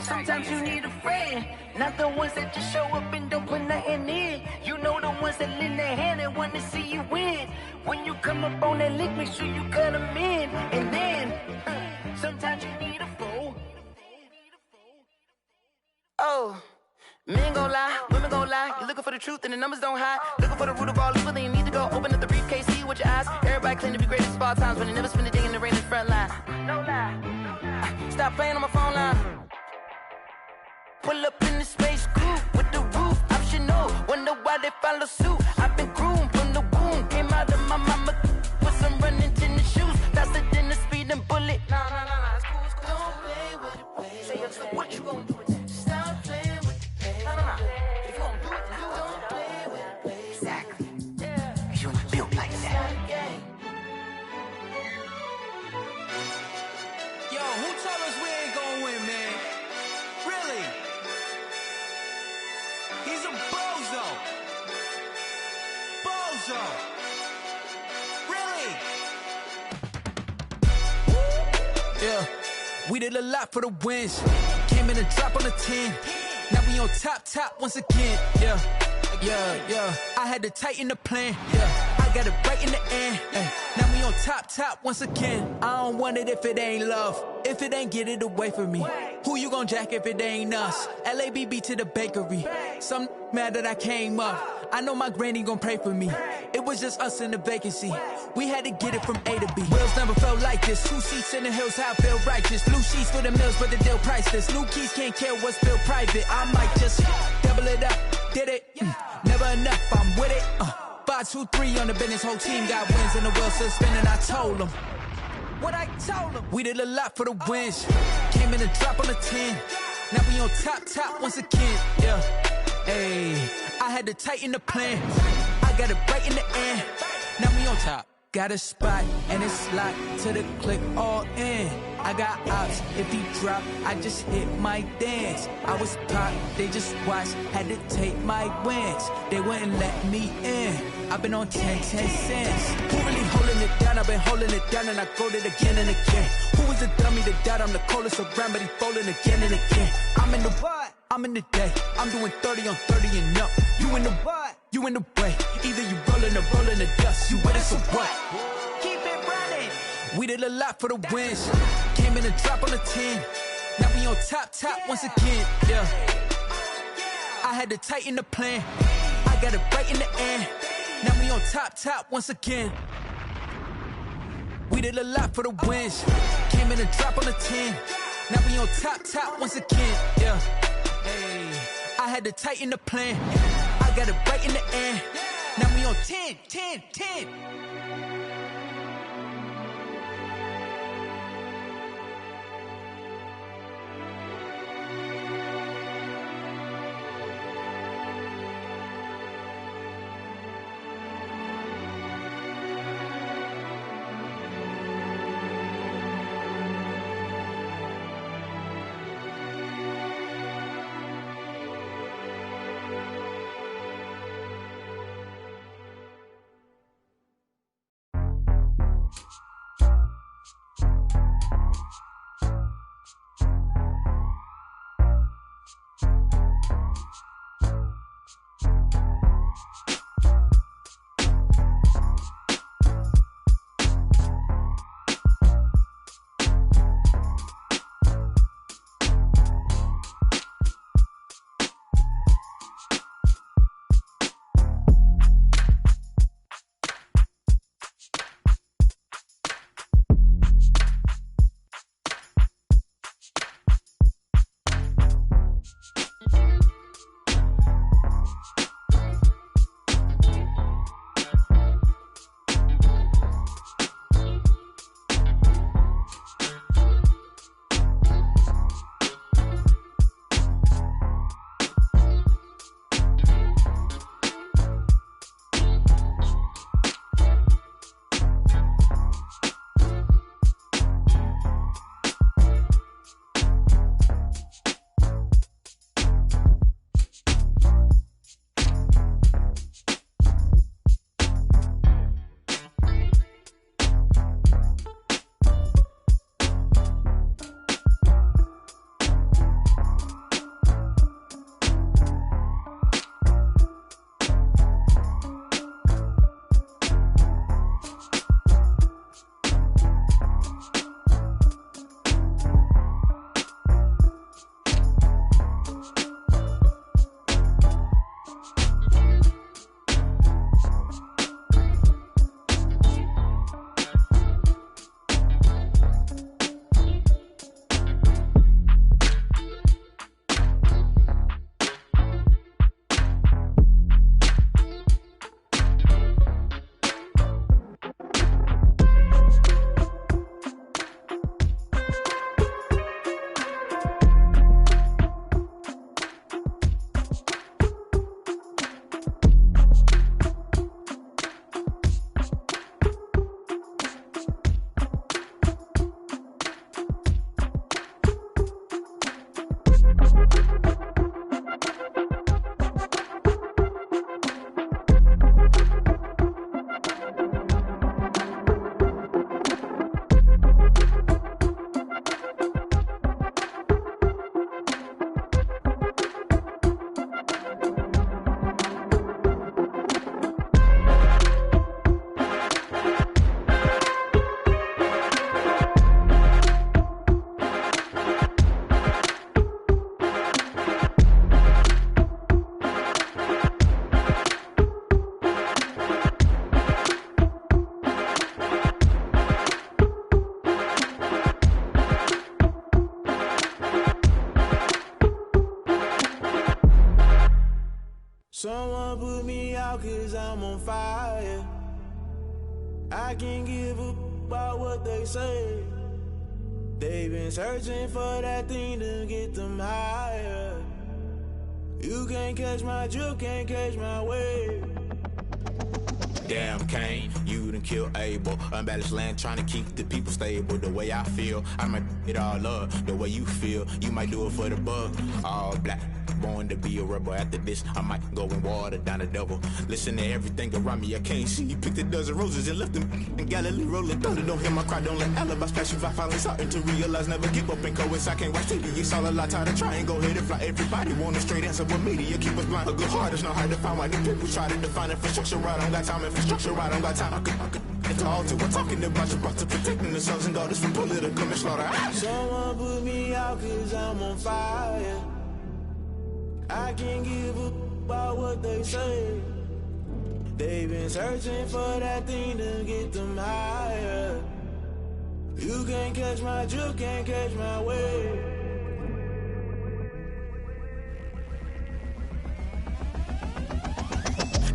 Sometimes you need a friend, not the ones that just show up and don't put nothing in. You know the ones that lend their hand and want to see you win. When you come up on that lick, make sure you cut them in. And then, sometimes you need a foe. Oh. Men gon' lie, women gon' lie. You're looking for the truth and the numbers don't hide. Looking for the root of all evil, then you need to go open up the briefcase, see with your eyes. Everybody claim to be greatest of all times, but they never spend a day in the rain in the front line. No lie. Stop playing on my phone line. Pull up in the space coupe with the roof optional. Wonder why they follow suit. I've been groomed from the womb. Came out of my mama with some running tennis shoes. Faster than the speeding bullet. No, it's cool, it's cool. Don't play with it, baby. Say it, so what you gon' do with it? Stop playing. If you gon' do it, then don't play with it, baby. Exactly. Yeah. You ain't built like that. Yo, who told us we ain't gonna win, man? Really? He's a bozo. Bozo. Really? Yeah. We did a lot for the wins. Came in and drop on the 10. Now we on top once again, yeah. I had to tighten the plan, yeah. I got it right in the end, Now we on top once again. I don't want it if it ain't love. If it ain't, get it away from me. Who you gon' jack if it ain't us? LABB to the bakery. Some mad that I came up. I know my granny gon' pray for me. It was just us in the vacancy. We had to get it from A to B. Wheels never felt like this. 2 seats in the hills, how I feel righteous. Blue sheets for the mills, but the deal priceless. New keys can't care what's built private. I might just double it up. Did it? Never enough, I'm with it. 5, 2, 3 on the business. Whole team got wins and the wheels still spinning. I told them what I told them. We did a lot for the wins. Came in and drop on the 10. Now we on top once again, yeah. Hey, I had to tighten the plan. I got it right in the end. Now we on top. Got a spot and it's locked to the click all in. I got ops, if he drop, I just hit my dance. I was pop, they just watched, had to take my wins. They wouldn't let me in. I've been on 10 cents. Who really holding it down? I've been holding it down and I go it again and again. Who was the dummy that doubt? I'm the coldest around, but he folding again and again. I'm in the what? I'm in the day. I'm doing 30 on 30 and up. You in the what? You in the way. Either you rolling or rolling the dust. You with us or what? Keep it running. We did a lot for the wins. Came in and drop on the 10. Now we on top once again, yeah. I had to tighten the plan. I got it right in the end. Now we on top once again. We did a lot for the wins. Came in and drop on the 10. Now we on top once again, yeah. Hey, I had to tighten the plan. I got it right in the end. Now we on 10. Someone put me out 'cause I'm on fire. I can't give a about what they say. They've been searching for that thing to get them higher. You can't catch my drift, can't catch my wave. Damn Kane, you done killed Abel. Unbalanced land trying to keep the people stable. The way I feel, I might it all up. The way you feel, you might do it for the bug. All black, born to be a rebel. After this, I might go and water down the double. Listen to everything around me, I can't see. Picked a dozen roses and left them in Galilee rolling thunder. Don't hear my cry, don't let alibis flash. If I finally starting to realize, never give up and coincide. I can't watch TV, it's all a lot. Tired of trying, go ahead and fly. Everybody want a straight answer with media, keep us blind. A good heart is not hard to find. Why the people try to define infrastructure right? I don't got time, infrastructure right, I don't got time. I could talk to. We're talking about your to protecting the sons and daughters from political and slaughter. Someone put me out 'cause I'm on fire. I can't give a about what they say. They've been searching for that thing to get them higher. You can't catch my drift, can't catch my wave.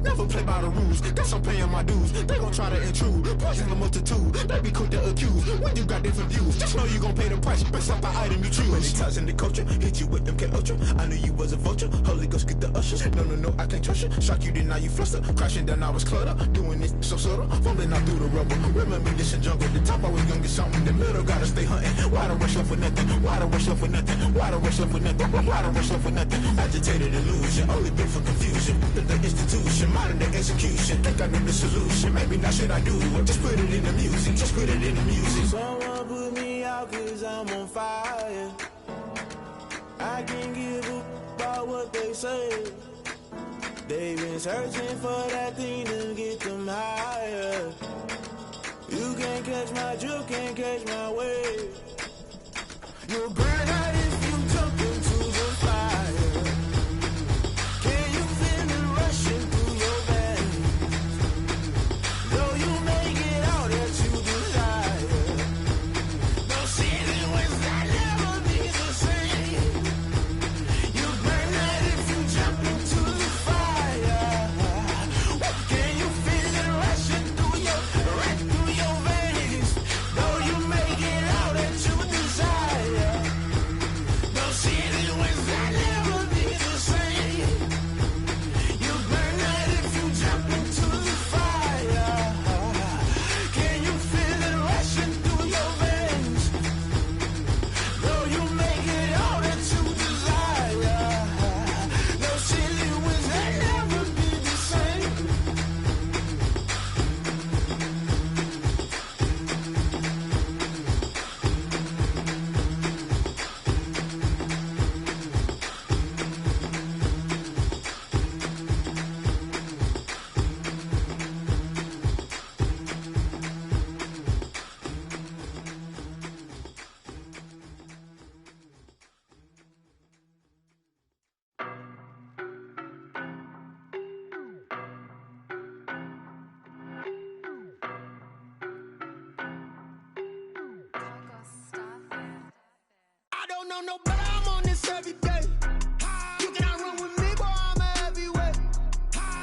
Never play by the rules, guess I'm paying my dues. They gon' try to intrude, poison the multitude. They be quick to accuse, when you got different views. Just know you gon' pay the price, based off the item you choose. When it ties in the culture, hit you with them K-Ultra. I knew you was a vulture, Holy Ghost get the ushers. No, I can't trust you. Shock you, then now you fluster. Crashing down, I was clutter. Doing this so subtle, fumbling out through the rubble. Remember this in jungle, the top always gonna get something. In the middle, gotta stay hunting. Why the rush up for nothing? Why the rush up for nothing? Why the rush up for nothing? Why the rush up for nothing? Agitated illusion, only been for confusion. The institution, modern day execution. Think I know the solution. Maybe not should I do it? Just put it in the music. Just put it in the music. Someone put me out 'cause I'm on fire. I can't give a about what they say. They've been searching for that thing to get them higher. You can't catch my drift, can't catch my wave. You'll burn out if you jump into the fire. Can you feel it rushing through your veins? Though you make it all that you desire. No ceiling was that never be the same. You burn out if you jump into the fire. Can you feel it rushing through your veins? Though you make it all that you desire. No ceiling was that never be the same. You burn out if you jump into the fire. Can you feel it rushing through your veins? Though you make it all that you desire. No ceiling was that never be the same. I don't know no better, I'm on this every day. You cannot run with me, boy, I'm a heavyweight.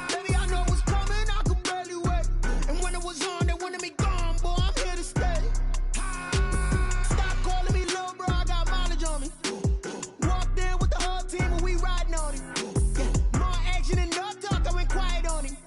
Baby, I know what's coming, I could barely wait. And when it was on, they wanted me gone, boy, I'm here to stay. Stop calling me little bro, I got mileage on me. Walked in with the whole team and we riding on it. Yeah, more action and no talk, I went quiet on him.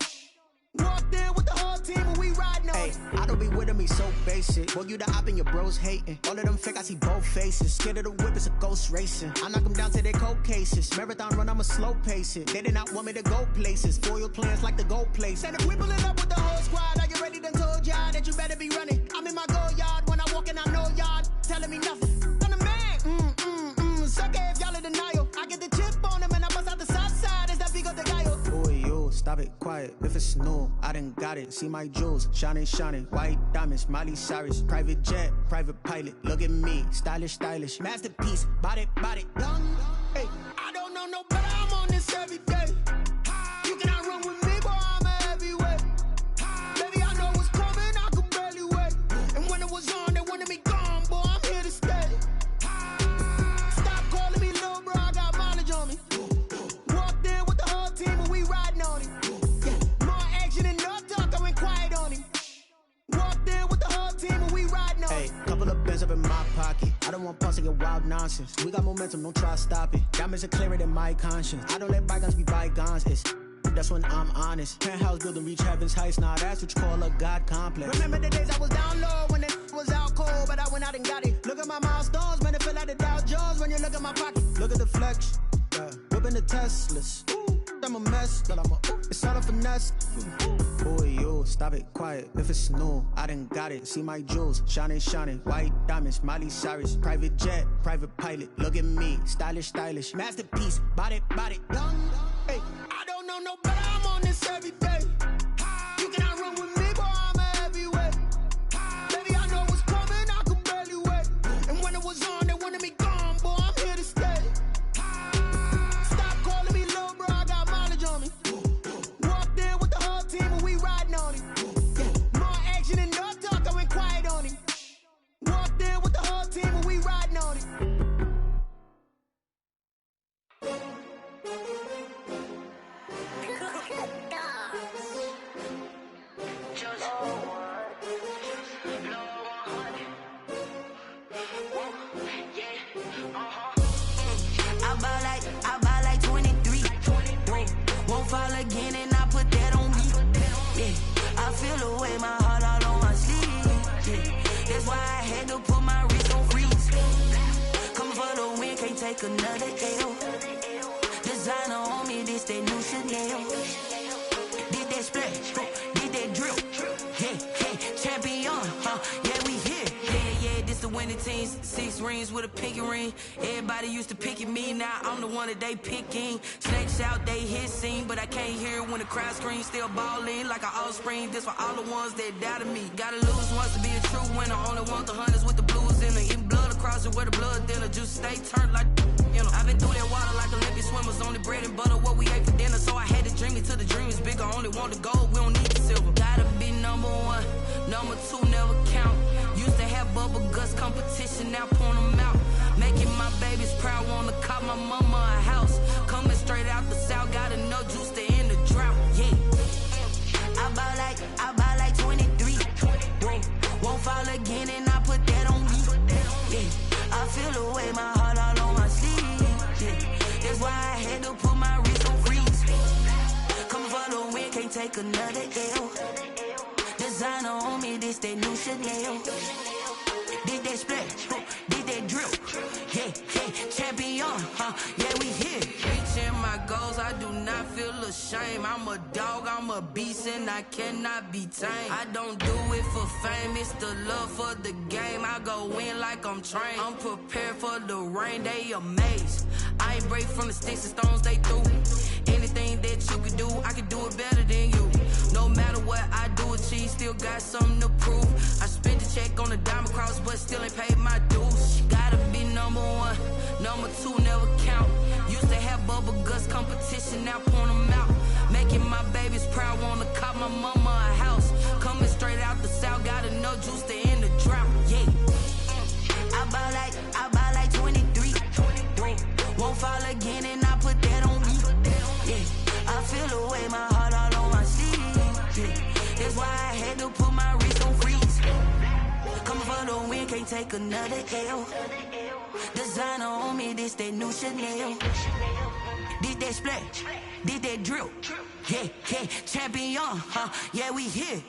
Walked in with the whole team and we riding on it. I don't be with him, he's so basic. Boy, you the op and your bros hating. All of them fake, I see both faces. Scared of the whip, it's a ghost racing. I knock them down to their cold cases. Marathon run, I'ma slow pace it. They did not want me to go places. Foil plans like the gold place. And if we pulling up with the whole squad, I get ready to told y'all that you better be running. I'm in my go yard when I walk in, I know y'all telling me nothing. I'm the man, sucker if y'all in denial. I get the chip on them and I bust out the south side. Is that big of the guy? Boy, yo, stop it, quiet. If it's new, I done got it. See my jewels, shining, shining. White diamonds, Miley Cyrus. Private jet, private pilot. Look at me, stylish, stylish. Masterpiece, body, young. Hey, I don't know no better, I'm on this every day. You cannot run with me, boy, I'm a heavyweight. Baby, I know what's coming, I could barely wait. And when it was on, they wanted me gone, boy, I'm here to stay. Stop calling me little bro, I got mileage on me. Walked in with the whole team and we riding on it. Yeah, more action and no talk, I went quiet on him. Walked in with the whole team and we riding on it. Hey, couple of bins up in my pocket. I don't want pulse to get wild nonsense. We got momentum, don't try to stop it. Diamonds are clearer than my conscience. I don't let bygones be bygones. That's when I'm honest. Penthouse building, reach heaven's heights. Now that's what you call a God complex. Remember the days I was down low when it was out cold, but I went out and got it. Look at my milestones, man, it feel like the Dow Jones when you look at my pocket. Look at the flex, yeah. Whipping the Teslas. I'm a mess, but it's all a finesse. Boy, yo, stop it, quiet. If it's new, I done got it. See my jewels, shining, shining. White diamonds, Miley Cyrus. Private jet, private pilot. Look at me, stylish, stylish. Masterpiece, body, young. Hey, I don't know no better, I'm on this every day. You cannot run with me, boy, I'm a heavyweight. Baby, I know what's coming, I could barely wait. And when it was on, they wanted me gone, boy, I'm here to stay. Stop calling me little bro, I got mileage on me. Walked in with the whole team and we riding on it. Yeah, more action and no talk, I went quiet on him. Walked again and I put that on me. Yeah, I feel the way, my heart all on my sleeve. Yeah, that's why I had to put my wrist on freeze. Coming for the win, can't take another L. Designer on me, this that new Chanel. Did that splash, did that drill. Yeah, champion, yeah, we here. Yeah, this the winning team. 6 rings with a pinky ring. Everybody used to pick at me, now I'm the one that they picking. Snakes out, they hit scene, but I can't hear it when the crowd screams. Still ballin' like an offspring. This for all the ones that doubted me. Gotta lose once to be a true winner. Only want the hunters with the blues in it. Eating blood across it where the blood thinner. Just stay turned like, you know. I've been through that water like Olympic swimmers. Only bread and butter, what we ate for dinner. So I had to dream it till the dream is bigger. Only want the gold, we don't need the silver. Gotta be number 1, number 2 never count. Used to have bubble guts competition, now point them out. Making my babies proud, wanna cop my mama a house. Coming straight out the south, gotta know juice to end the drought. Yeah, I buy like 23. Won't fall again and I put that on me. Yeah, I feel the way, my heart all on my sleeve. Yeah, that's why I had to put my wrist on freeze. Coming for the win, can't take another L. Designer on me, this that new Chanel. Did that splash, did that drill. Yeah, champion, yeah, we here. Reaching my goals, I do not feel ashamed. I'm a dog, I'm a beast, and I cannot be tamed. I don't do it for fame, it's the love for the game. I go in like I'm trained. I'm prepared for the rain, they amazed. I ain't break from the sticks and stones they threw. Anything that you could do, I could do it better than you. No matter what I do, achieve, still got something to prove. I spent the check on the diamond cross, but still ain't paid my dues. Gotta be number 1, number 2 never count. Used to have bubble guts competition, now point them out. Making my babies proud, wanna cop my mama a house. Coming straight out the south, gotta know juice to end the drought. Yeah, I buy like 23. Won't fall again and I put that on me. Yeah, I feel the way, my heart all on my sleeve. Yeah, that's why I had to put my wrist on freeze. Coming for the win, can't take another L. Designer on me, this that new Chanel. Did that splash, did that drill. Yeah, champion, yeah, we here.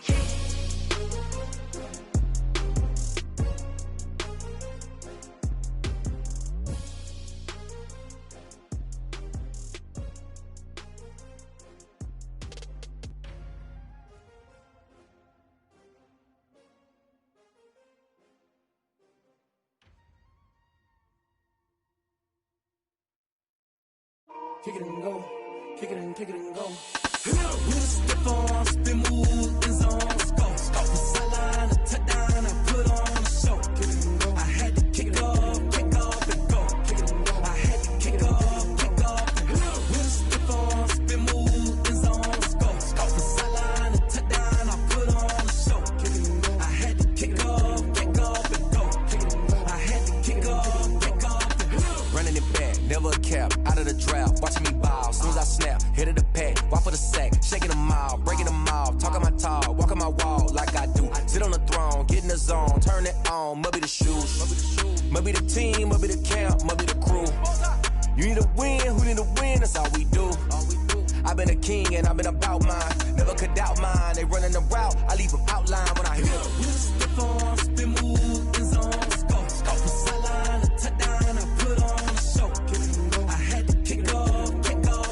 Kick it and go, kick it and go. With a stiff on, spin move, in zone, go. From sideline to touchdown, I put on a show. Kick it and go. I had to kick off and go. Kick it and go. I had to kick off and go. With a stiff on, spin move, in zone, go. From sideline to touchdown, I put on a show. Kick it and go. I had to kick off and go. Kick it and go. I had to kick off and go. Running it back, never a cap, out of the drought. Watching me ball, soon as I snap, hit of the pack, walk for the sack, shaking them all, breaking them off, talking my talk, walking my wall like I do. Sit on the throne, get in the zone, turn it on, must be the shoes, must be the team, must be the camp, must be the crew. You need a win, who need a win, that's all we do. I've been a king and I've been about mine, never could doubt mine. They running the route, I leave them outline when I hit them. With a stiff on, spin move, in zone, go. From sideline to touchdown, I put on a show. Kick it and go. I had to kick off and go.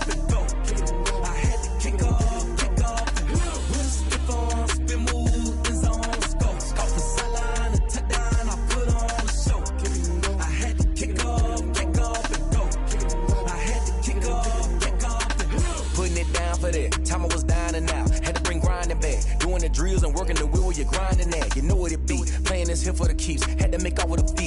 Kick it and go. I had to kick off and go. With a stiff on, spin move, in zone, go. From sideline to touchdown, I put on a show. Kick it and go. I had to kick off and go. Kick it and go. I had to kick off and go. Putting it down for that, time I was down and out, had to bring grinding back, doing the drills and working the wheel where you're grinding at, you know what it be, playing this here for the keeps, had to make out with a feet.